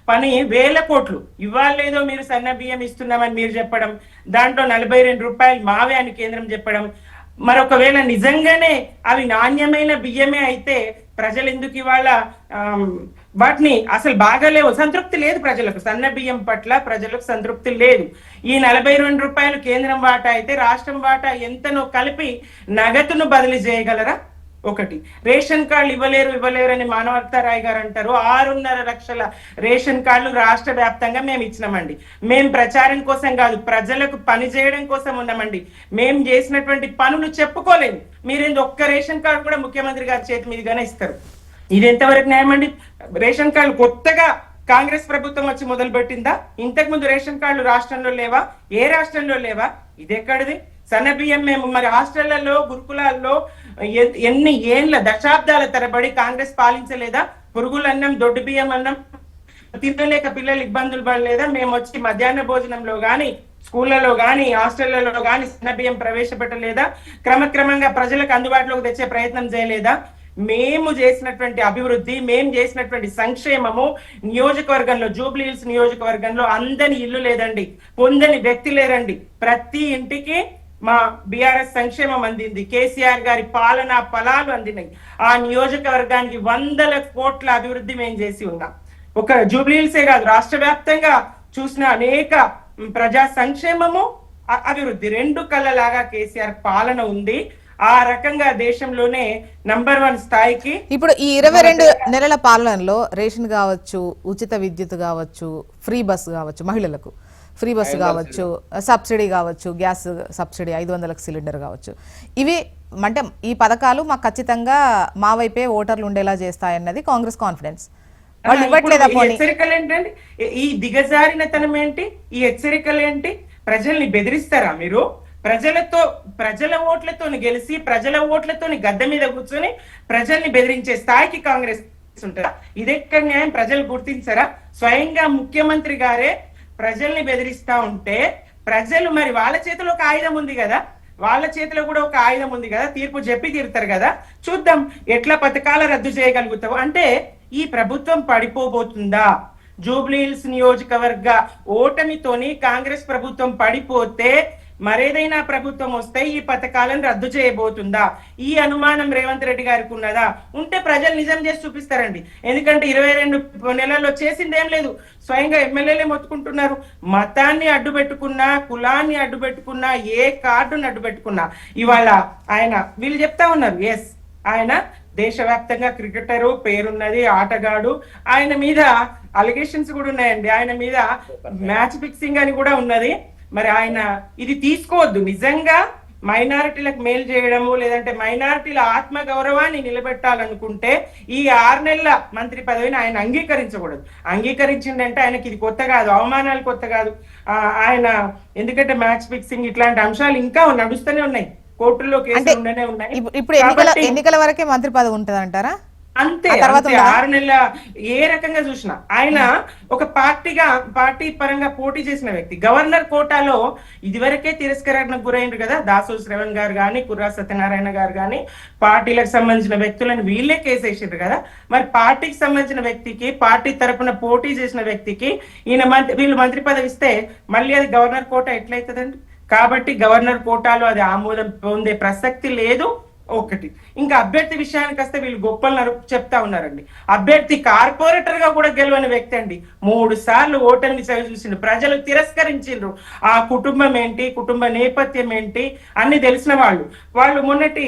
పని 1000 కోట్లు. ఇవాళ లేదో మీరు సన్న బియ్యం ఇస్తున్నామని మీరు చెప్పడం, దాంట్లో 42 రూపాయలు మావే అని కేంద్రం చెప్పడం, మరొకవేళ నిజంగానే అవి నాణ్యమైన బియ్యమే అయితే ప్రజలు ఎందుకు ఇవాళ వాటిని అసలు బాగాలేవు, సంతృప్తి లేదు ప్రజలకు, సన్న బియ్యం పట్ల ప్రజలకు సంతృప్తి లేదు. ఈ 42 రూపాయలు కేంద్రం వాటా అయితే రాష్ట్రం వాటా ఎంతనో కలిపి నగదును బదిలీ చేయగలరా? ఒకటి, రేషన్ కార్డులు ఇవ్వలేరు అని మానవతారాయ్ గారు అంటారు. 6.5 లక్షల రేషన్ కార్డులు రాష్ట్ర వ్యాప్తంగా మేము ఇచ్చినామండి. మేము ప్రచారం కోసం కాదు, ప్రజలకు పని చేయడం కోసం ఉన్నామండి. మేము చేసినటువంటి పనులు చెప్పుకోలేము. మీరేంది ఒక్క రేషన్ కార్డు కూడా ముఖ్యమంత్రి గారి చేతి మీదుగానే ఇస్తారు. ఇది ఎంతవరకు న్యాయం అండి? రేషన్ కార్డులు కొత్తగా కాంగ్రెస్ ప్రభుత్వం వచ్చి మొదలు పెట్టిందా? ఇంతకు ముందు రేషన్ కార్డులు రాష్ట్రంలో లేవా? ఏ రాష్ట్రంలో లేవా? ఇది ఎక్కడిది? సన్న బియ్యం మేము మరి హాస్టళ్లలో గురుకులాల్లో ఎన్ని ఏళ్ళ దశాబ్దాల తరబడి కాంగ్రెస్ పాలించలేదా? పురుగుల అన్నం, దొడ్డు బియ్యం అన్నం తినలేక పిల్లలు ఇబ్బందులు పడలేదా? మేము వచ్చి మధ్యాహ్న భోజనంలో గాని, స్కూళ్లలో గాని, హాస్టళ్లలో గాని సన్న బియ్యం ప్రవేశపెట్టలేదా? క్రమక్రమంగా ప్రజలకు అందుబాటులోకి తెచ్చే ప్రయత్నం చేయలేదా? మేము చేసినటువంటి అభివృద్ధి, మేము చేసినటువంటి సంక్షేమము నియోజకవర్గంలో, జూబ్లీహిల్స్ నియోజకవర్గంలో అందని ఇల్లు లేదండి, పొందని వ్యక్తి లేరండి. ప్రతి ఇంటికి మా బీఆర్ఎస్ సంక్షేమం అందింది, కేసీఆర్ గారి పాలనా ఫలాలు అందినాయి. ఆ నియోజకవర్గానికి 100 కోట్ల అభివృద్ధి మేము చేసి ఉన్నాం. ఒక జూబ్లీహిల్సే కాదు, రాష్ట్ర వ్యాప్తంగా చూసిన అనేక ప్రజా సంక్షేమము, అభివృద్ధి 2 కళ్ళలాగా కేసీఆర్ పాలన ఉంది. ఆ రకంగా దేశంలోనే నంబర్ 1 స్థాయికి. ఇప్పుడు ఈ 22 నెలల పాలనలో రేషన్ కావచ్చు, ఉచిత విద్యుత్ కావచ్చు, ఫ్రీ బస్ కావచ్చు, మహిళలకు ఫ్రీ బస్సు కావచ్చు, సబ్సిడీ కావచ్చు, గ్యాస్ సబ్సిడీ 500లకు సిలిండర్ కావచ్చు, ఇవి అంటే ఈ పథకాలు మాకు ఖచ్చితంగా మా వైపే ఓటర్లు ఉండేలా చేస్తాయన్నది కాంగ్రెస్ కాన్ఫిడెన్స్. వాళ్ళు ఇవ్వట్లేదా? హెచ్చరికలు ఏంటండి? ఈ దిగజారినతనం ఏంటి? ఈ హెచ్చరికలు ఏంటి? ప్రజల్ని బెదిరిస్తారా మీరు? ప్రజల ఓట్లతో గెలిచి ప్రజల ఓట్లతో గద్దె మీద కూర్చొని ప్రజల్ని బెదిరించే స్థాయికి కాంగ్రెస్ ఉంటారా? ఇదెక్కడ న్యాయం? ప్రజలు గుర్తించరా? స్వయంగా ముఖ్యమంత్రి గారే ప్రజల్ని బెదిరిస్తా ఉంటే ప్రజలు మరి వాళ్ళ చేతిలో ఒక ఆయుధం ఉంది కదా, వాళ్ళ చేతిలో కూడా ఒక ఆయుధం ఉంది కదా, తీర్పు చెప్పి తీరుతారు కదా. చూద్దాం ఎట్లా పథకాల రద్దు చేయగలుగుతావు. అంటే ఈ ప్రభుత్వం పడిపోబోతుందా? జూబ్లీహిల్స్ నియోజకవర్గ ఓటమితోని కాంగ్రెస్ ప్రభుత్వం పడిపోతే మరేదైనా ప్రభుత్వం వస్తే ఈ పథకాలను రద్దు చేయబోతుందా? ఈ అనుమానం రేవంత్ రెడ్డి గారికి ఉన్నదా? ఉంటే ప్రజలు నిజం చేసి చూపిస్తారండి. ఎందుకంటే 22 నెలల్లో చేసింది ఏం లేదు. స్వయంగా ఎమ్మెల్యేలే మొత్తుకుంటున్నారు. మతాన్ని అడ్డు పెట్టుకున్నా, కులాన్ని అడ్డు పెట్టుకున్నా, ఏ కార్డును అడ్డు పెట్టుకున్నా ఇవాళ ఆయన వీళ్ళు చెప్తా ఉన్నారు, ఎస్ ఆయన దేశవ్యాప్తంగా క్రికెటరు, పేరున్నది, ఆటగాడు. ఆయన మీద అలిగేషన్స్ కూడా ఉన్నాయండి. ఆయన మీద మ్యాచ్ ఫిక్సింగ్ అని కూడా ఉన్నది. మరి ఆయన ఇది తీసుకోవద్దు. నిజంగా మైనారిటీలకు మేలు చేయడము, లేదంటే మైనారిటీల ఆత్మ గౌరవాన్ని నిలబెట్టాలనుకుంటే ఈ 6 నెలల మంత్రి పదవిని ఆయన అంగీకరించకూడదు. అంగీకరించిందంటే ఆయనకి ఇది కొత్త కాదు, అవమానాలు కొత్త కాదు. ఆయన ఎందుకంటే మ్యాచ్ ఫిక్సింగ్ ఇట్లాంటి అంశాలు ఇంకా నడుస్తూనే ఉన్నాయి, కోర్టుల్లో కేసులు ఉండనే ఉన్నాయి. ఇప్పుడు ఎన్నికల వరకే మంత్రి పదవి ఉంటది అంటారా? అంతే. 6 నెలల ఏ రకంగా చూసినా ఆయన ఒక పార్టీ పరంగా పోటీ చేసిన వ్యక్తి. గవర్నర్ కోటాలో ఇదివరకే తిరస్కరణకు గురైండ్రు కదా, దాసో శ్రవణ్ గారు గాని, కుర్రా సత్యనారాయణ గారు గాని, పార్టీలకు సంబంధించిన వ్యక్తులను వీళ్ళే కేసేసిండ్రు కదా. మరి పార్టీకి సంబంధించిన వ్యక్తికి, పార్టీ తరపున పోటీ చేసిన వ్యక్తికి వీళ్ళు మంత్రి పదవి ఇస్తే మళ్ళీ అది గవర్నర్ కోటా ఎట్లయితుందండి? కాబట్టి గవర్నర్ కోటాలో అది ఆమోదం పొందే ప్రసక్తి లేదు. ఒకటి. ఇంకా అభ్యర్థి విషయానికి వస్తే వీళ్ళు గొప్పలు చెప్తా ఉన్నారండి. అభ్యర్థి కార్పొరేటర్ గా కూడా గెలవని వ్యక్తి అండి. 3 సార్లు ఓటమిని చవి చూసిండు, ప్రజలు తిరస్కరించిండ్రు. ఆ కుటుంబం ఏంటి, కుటుంబ నేపథ్యం ఏంటి అన్ని తెలిసిన వాళ్ళు మొన్నటి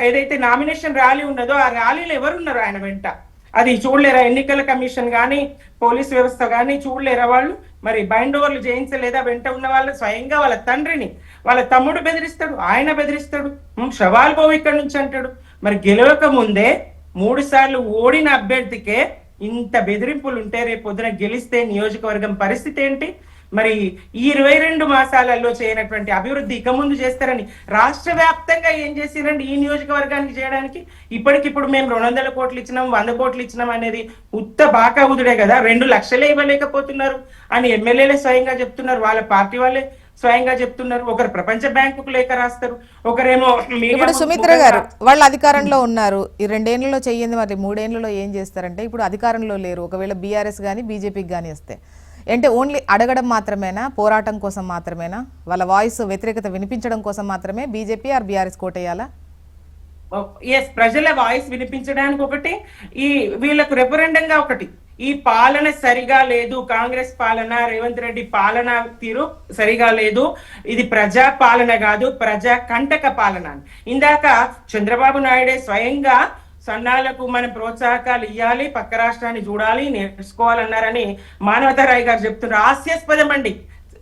ఏదైతే నామినేషన్ ర్యాలీ ఉన్నదో ఆ ర్యాలీలో ఎవరున్నారు ఆయన వెంట, అది చూడలేరా? ఎన్నికల కమిషన్ కానీ పోలీస్ వ్యవస్థ కానీ చూడలేరా వాళ్ళు? మరి బైండ్ ఓవర్లు చేయించలేదా? వెంట ఉన్న వాళ్ళు స్వయంగా వాళ్ళ తండ్రిని వాళ్ళ తమ్ముడు బెదిరిస్తాడు, ఆయన బెదిరిస్తాడు, సవాల్ పోవు ఇక్కడి నుంచి అంటాడు. మరి గెలవక ముందే 3 సార్లు ఓడిన అభ్యర్థికే ఇంత బెదిరింపులు ఉంటే రేపు పొద్దున గెలిస్తే నియోజకవర్గం పరిస్థితి ఏంటి? మరి ఈ 22 మాసాలలో చేయనటువంటి అభివృద్ధి ఇక ముందు చేస్తారని రాష్ట్ర వ్యాప్తంగా ఏం చేసిరండి ఈ నియోజకవర్గానికి చేయడానికి? ఇప్పటికిప్పుడు మేము 200 కోట్లు ఇచ్చినాం, 100 కోట్లు ఇచ్చినాం అనేది ఉత్త బాకావుదుడే కదా. 2 లక్షలే ఇవ్వలేకపోతున్నారు అని ఎమ్మెల్యేలే స్వయంగా చెప్తున్నారు, వాళ్ళ పార్టీ వాళ్ళే స్వయంగా చెప్తున్నారు. ఒకరు ప్రపంచ బ్యాంకుకు లేఖ రాస్తారు, ఒకరేమో ఇప్పుడు సుమిత్ర గారు వాళ్ళు అధికారంలో ఉన్నారు, ఈ 2 ఏళ్లలో చెయ్యింది, మరి 3 ఏళ్లలో ఏం చేస్తారంటే ఇప్పుడు అధికారంలో లేరు. ఒకవేళ బీఆర్ఎస్ కానీ బీజేపీకి కానీ వస్తే అంటే ఓన్లీ అడగడం మాత్రమేనా, పోరాటం కోసం మాత్రమేనా, వాళ్ళ వాయిస్ వ్యతిరేకత వినిపించడం కోసం మాత్రమే బీజేపీ ఆర్ బీఆర్ఎస్ కోటేయాలా? ఎస్, ప్రజల వాయిస్ వినిపించడానికి ఒకటి, ఈ వీళ్ళకు రెఫరెండంగా ఒకటి. ఈ పాలన సరిగా లేదు, కాంగ్రెస్ పాలన, రేవంత్ రెడ్డి పాలన తీరు సరిగా లేదు, ఇది ప్రజా పాలన కాదు ప్రజా కంటక పాలన. ఇందాక చంద్రబాబు నాయుడే స్వయంగా సన్నాలకు మనం ప్రోత్సాహకాలు ఇవ్వాలి, పక్క రాష్ట్రాన్ని చూడాలి, నేర్చుకోవాలన్నారని మానవతారాయ్ గారు చెప్తున్నారు. హాస్యాస్పదం అండి,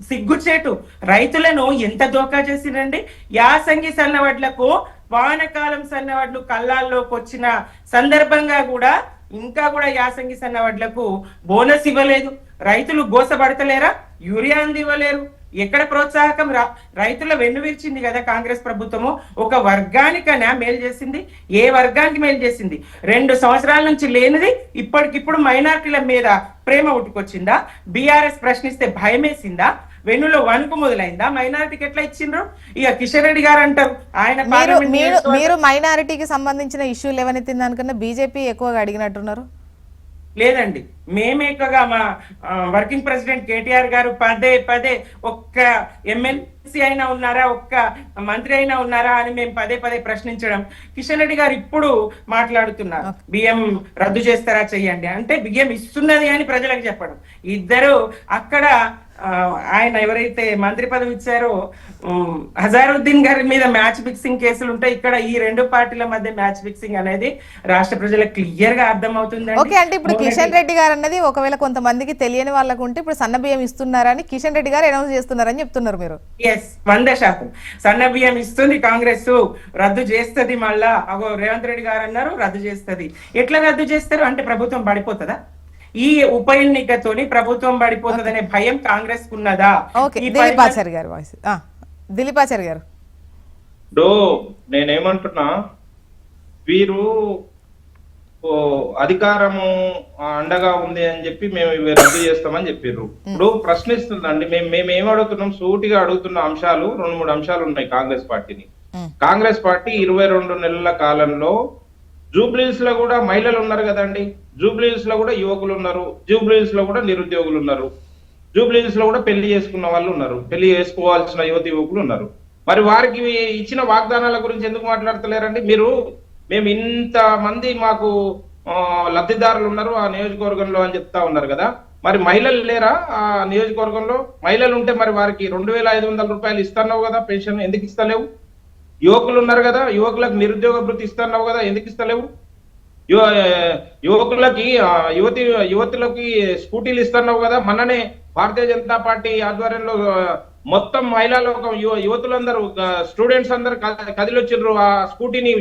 సిగ్గుచేటు. రైతులను ఎంత దోకా చేసిరండి. యాసంగి సన్నవడ్లకు వానకాలం సన్నవడ్లు కళ్ళాల్లోకి వచ్చిన సందర్భంగా కూడా ఇంకా కూడా యాసంగి సన్నవడ్లకు బోనస్ ఇవ్వలేదు. రైతులు గోసపడతలేరా? యూరియా అందివ్వలేరు. ఎక్కడ ప్రోత్సాహకం? రైతుల వెన్నువిరిచింది కదా కాంగ్రెస్ ప్రభుత్వము. ఒక వర్గానికైనా మేలు చేసింది? ఏ వర్గానికి మేలు చేసింది? 2 సంవత్సరాల నుంచి లేనిది ఇప్పటికిప్పుడు మైనారిటీల మీద ప్రేమ ఉట్టుకొచ్చిందా? బీఆర్ఎస్ ప్రశ్నిస్తే భయమేసిందా? వెన్నులో వణుకు మొదలైందా? మైనారిటీకి ఎట్లా ఇచ్చిండ్రు? ఇక కిషన్ రెడ్డి గారు అంటారు ఆయన మీరు మైనారిటీకి సంబంధించిన ఇష్యూలు ఎవరైతే దానికన్నా బీజేపీ ఎక్కువగా అడిగినట్టున్నారు. లేదండి, మేమేకగా మా వర్కింగ్ ప్రెసిడెంట్ కేటీఆర్ గారు పదే ఒక్క ఎమ్మెల్సీ అయినా ఉన్నారా, ఒక్క మంత్రి అయినా ఉన్నారా అని మేము పదే ప్రశ్నించడం. కిషన్ రెడ్డి గారు ఇప్పుడు మాట్లాడుతున్నారు బియ్యం రద్దు చేస్తారా చెయ్యండి అంటే, బియ్యం ఇస్తున్నది అని ప్రజలకు చెప్పడం. ఇద్దరు అక్కడ ఆయన ఎవరైతే మంత్రి పదవి ఇచ్చారో హజారుద్దీన్ గారి మీద మ్యాచ్ ఫిక్సింగ్ కేసులు ఉంటాయి. ఇక్కడ ఈ 2 పార్టీల మధ్య మ్యాచ్ ఫిక్సింగ్ అనేది రాష్ట్ర ప్రజలకు క్లియర్ గా అర్థం అవుతుంది. ఓకే, అంటే ఇప్పుడు కిషన్ రెడ్డి గారు అన్నది ఒకవేళ కొంతమందికి తెలియని వాళ్ళకు ఉంటే ఇప్పుడు సన్న బియ్యం ఇస్తున్నారని కిషన్ రెడ్డి గారు అనౌన్స్ చేస్తున్నారని చెప్తున్నారు మీరు. ఎస్, 100% సన్న బియ్యం ఇస్తుంది కాంగ్రెస్, రద్దు చేస్తుంది. మళ్ళా అగో రేవంత్ రెడ్డి గారు అన్నారు రద్దు చేస్తుంది. ఎట్లా రద్దు చేస్తారు అంటే ప్రభుత్వం పడిపోతుందా? ఈ ఉప ఎన్నికతోని ప్రభుత్వం పడిపోతుందనే భయం కాంగ్రెస్ ఉన్నదా? దిలీపాచారి గారు నేనేమంటున్నా, వీరు అధికారము అండగా ఉంది అని చెప్పి మేము ఇవి రద్దు చేస్తామని చెప్పారు. ఇప్పుడు ప్రశ్నిస్తుందండి, మేము ఏం అడుగుతున్నాం, సూటిగా అడుగుతున్న అంశాలు 2-3 అంశాలు ఉన్నాయి కాంగ్రెస్ పార్టీని. కాంగ్రెస్ పార్టీ 22 నెలల కాలంలో జూబ్లీస్ లో కూడా మహిళలు ఉన్నారు కదండి, జూబ్లీస్ లో కూడా యువకులు ఉన్నారు, జూబ్లీస్ లో కూడా నిరుద్యోగులు ఉన్నారు, జూబ్లీస్ లో కూడా పెళ్లి చేసుకున్న వాళ్ళు ఉన్నారు, పెళ్లి చేసుకోవాల్సిన యువతి యువకులు ఉన్నారు. మరి వారికి ఇచ్చిన వాగ్దానాల గురించి ఎందుకు మాట్లాడతలేరండి మీరు? మేము ఇంత మంది మాకు లబ్ధిదారులు ఉన్నారు ఆ నియోజకవర్గంలో అని చెప్తా ఉన్నారు కదా, మరి మహిళలు లేరా ఆ నియోజకవర్గంలో? మహిళలు ఉంటే మరి వారికి 2500 రూపాయలు ఇస్తున్నావు కదా పెన్షన్, ఎందుకు ఇస్తలేవు? యువకులు ఉన్నారు కదా, యువకులకు నిరుద్యోగ భృతి ఇస్తున్నావు కదా, ఎందుకు ఇస్తలేవు? యువకులకి యువతులకి స్కూటీలు ఇస్తున్నావు కదా. మొన్ననే భారతీయ జనతా పార్టీ ఆధ్వర్యంలో మొత్తం మహిళా లోకం యువతులందరూ స్టూడెంట్స్ అందరు కదిలొచ్చిర్రు, ఆ స్కూటీని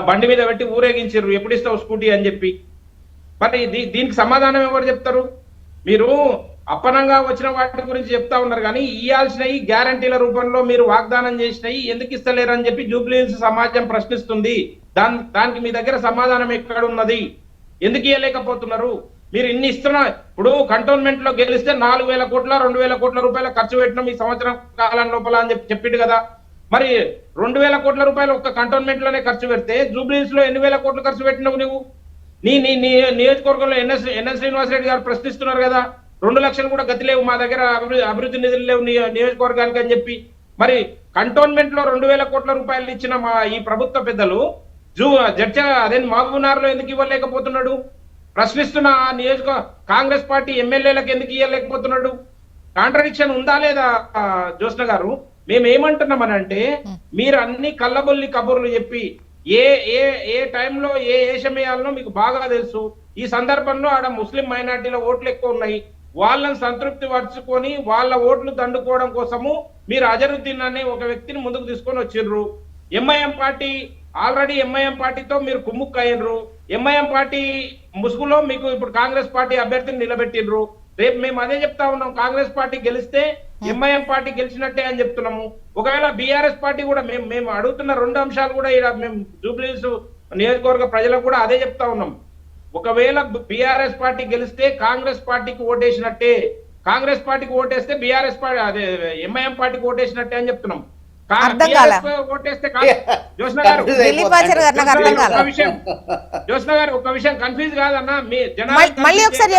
బండి మీద పెట్టి ఊరేగించారు, ఎప్పుడు ఇస్తావు స్కూటీ అని చెప్పి. మరి దీనికి సమాధానం ఎవరు చెప్తారు? మీరు అప్పనంగా వచ్చిన వాటి గురించి చెప్తా ఉన్నారు కానీ ఇవ్వాల్సినవి గ్యారంటీల రూపంలో మీరు వాగ్దానం చేసినవి ఎందుకు ఇస్తలేరు అని చెప్పి జూబ్లీహిల్స్ సమాజం ప్రశ్నిస్తుంది. దానికి మీ దగ్గర సమాధానం ఎక్కడ ఉన్నది? ఎందుకు ఇవ్వలేకపోతున్నారు? మీరు ఇన్ని ఇస్తున్నా, ఇప్పుడు కంటోన్మెంట్ లో గెలిస్తే 4000 కోట్ల 2000 కోట్ల రూపాయల ఖర్చు పెట్టినాం ఈ సంవత్సరం కాలం లోపల అని చెప్పిండు కదా. మరి 2000 కోట్ల రూపాయలు ఒక్క కంటోన్మెంట్ లోనే ఖర్చు పెడితే జూబ్లీహిల్స్ లో 8000 కోట్లు ఖర్చు పెట్టినావు నువ్వు. నీ నియోజకవర్గంలో ఎన్ఎస్ శ్రీనివాసరెడ్డి గారు ప్రశ్నిస్తున్నారు కదా, 2 లక్షలు కూడా గతి లేవు మా దగ్గర, అభివృద్ధి నిధులు లేవు నియోజకవర్గానికి అని చెప్పి. మరి కంటోన్మెంట్ లో 2,000 కోట్ల రూపాయలు ఇచ్చిన మా ఈ ప్రభుత్వ పెద్దలు అదే మహబూబ్నగర్ లో ఎందుకు ఇవ్వలేకపోతున్నాడు? ప్రశ్నిస్తున్న ఆ కాంగ్రెస్ పార్టీ ఎమ్మెల్యేలకు ఎందుకు ఇవ్వలేకపోతున్నాడు? కాంట్రడిక్షన్ ఉందా లేదా జ్యోత్స్న గారు? మేము ఏమంటున్నామనంటే మీరు అన్ని కళ్ళబొల్లి కబుర్లు చెప్పి ఏ ఏ ఏ టైంలో ఏ ఏషమేయాలనో మీకు బాగా తెలుసు. ఈ సందర్భంలో ఆడ ముస్లిం మైనార్టీల ఓట్లు ఎక్కువ ఉన్నాయి, వాళ్ళని సంతృప్తి పరుచుకొని వాళ్ళ ఓట్లు దండుకోవడం కోసము మీరు అజరుద్దీన్ అనే ఒక వ్యక్తిని ముందుకు తీసుకొని వచ్చిండ్రు. ఎంఐఎం పార్టీ ఆల్రెడీ ఎంఐఎం పార్టీతో మీరు కుమ్ముక్కు అయ్యిండ్రు. ఎంఐఎం పార్టీ ముసుగులో మీకు ఇప్పుడు కాంగ్రెస్ పార్టీ అభ్యర్థిని నిలబెట్టిండ్రు. రేపు మేము అదే చెప్తా ఉన్నాం, కాంగ్రెస్ పార్టీ గెలిస్తే ఎంఐఎం పార్టీ గెలిచినట్టే అని చెప్తున్నాము. ఒకవేళ బీఆర్ఎస్ పార్టీ కూడా మేము అడుగుతున్న 2 అంశాలు కూడా ఇక్కడ మేము జూబ్లీహిల్స్ నియోజకవర్గ ప్రజలకు కూడా అదే చెప్తా ఉన్నాం. ఒకవేళ బీఆర్ఎస్ పార్టీ గెలిస్తే కాంగ్రెస్ పార్టీకి ఓటేసినట్టే, కాంగ్రెస్ పార్టీకి ఓటేస్తే బీఆర్ఎస్ పార్టీ అదే ఎంఐఎం పార్టీకి ఓటేసినట్టే అని చెప్తున్నాం. ఓటేస్తే జ్యోత్స్న గారు ఒక విషయం కన్ఫ్యూజ్ కాదన్నా, మీ మళ్ళీ ఒకసారి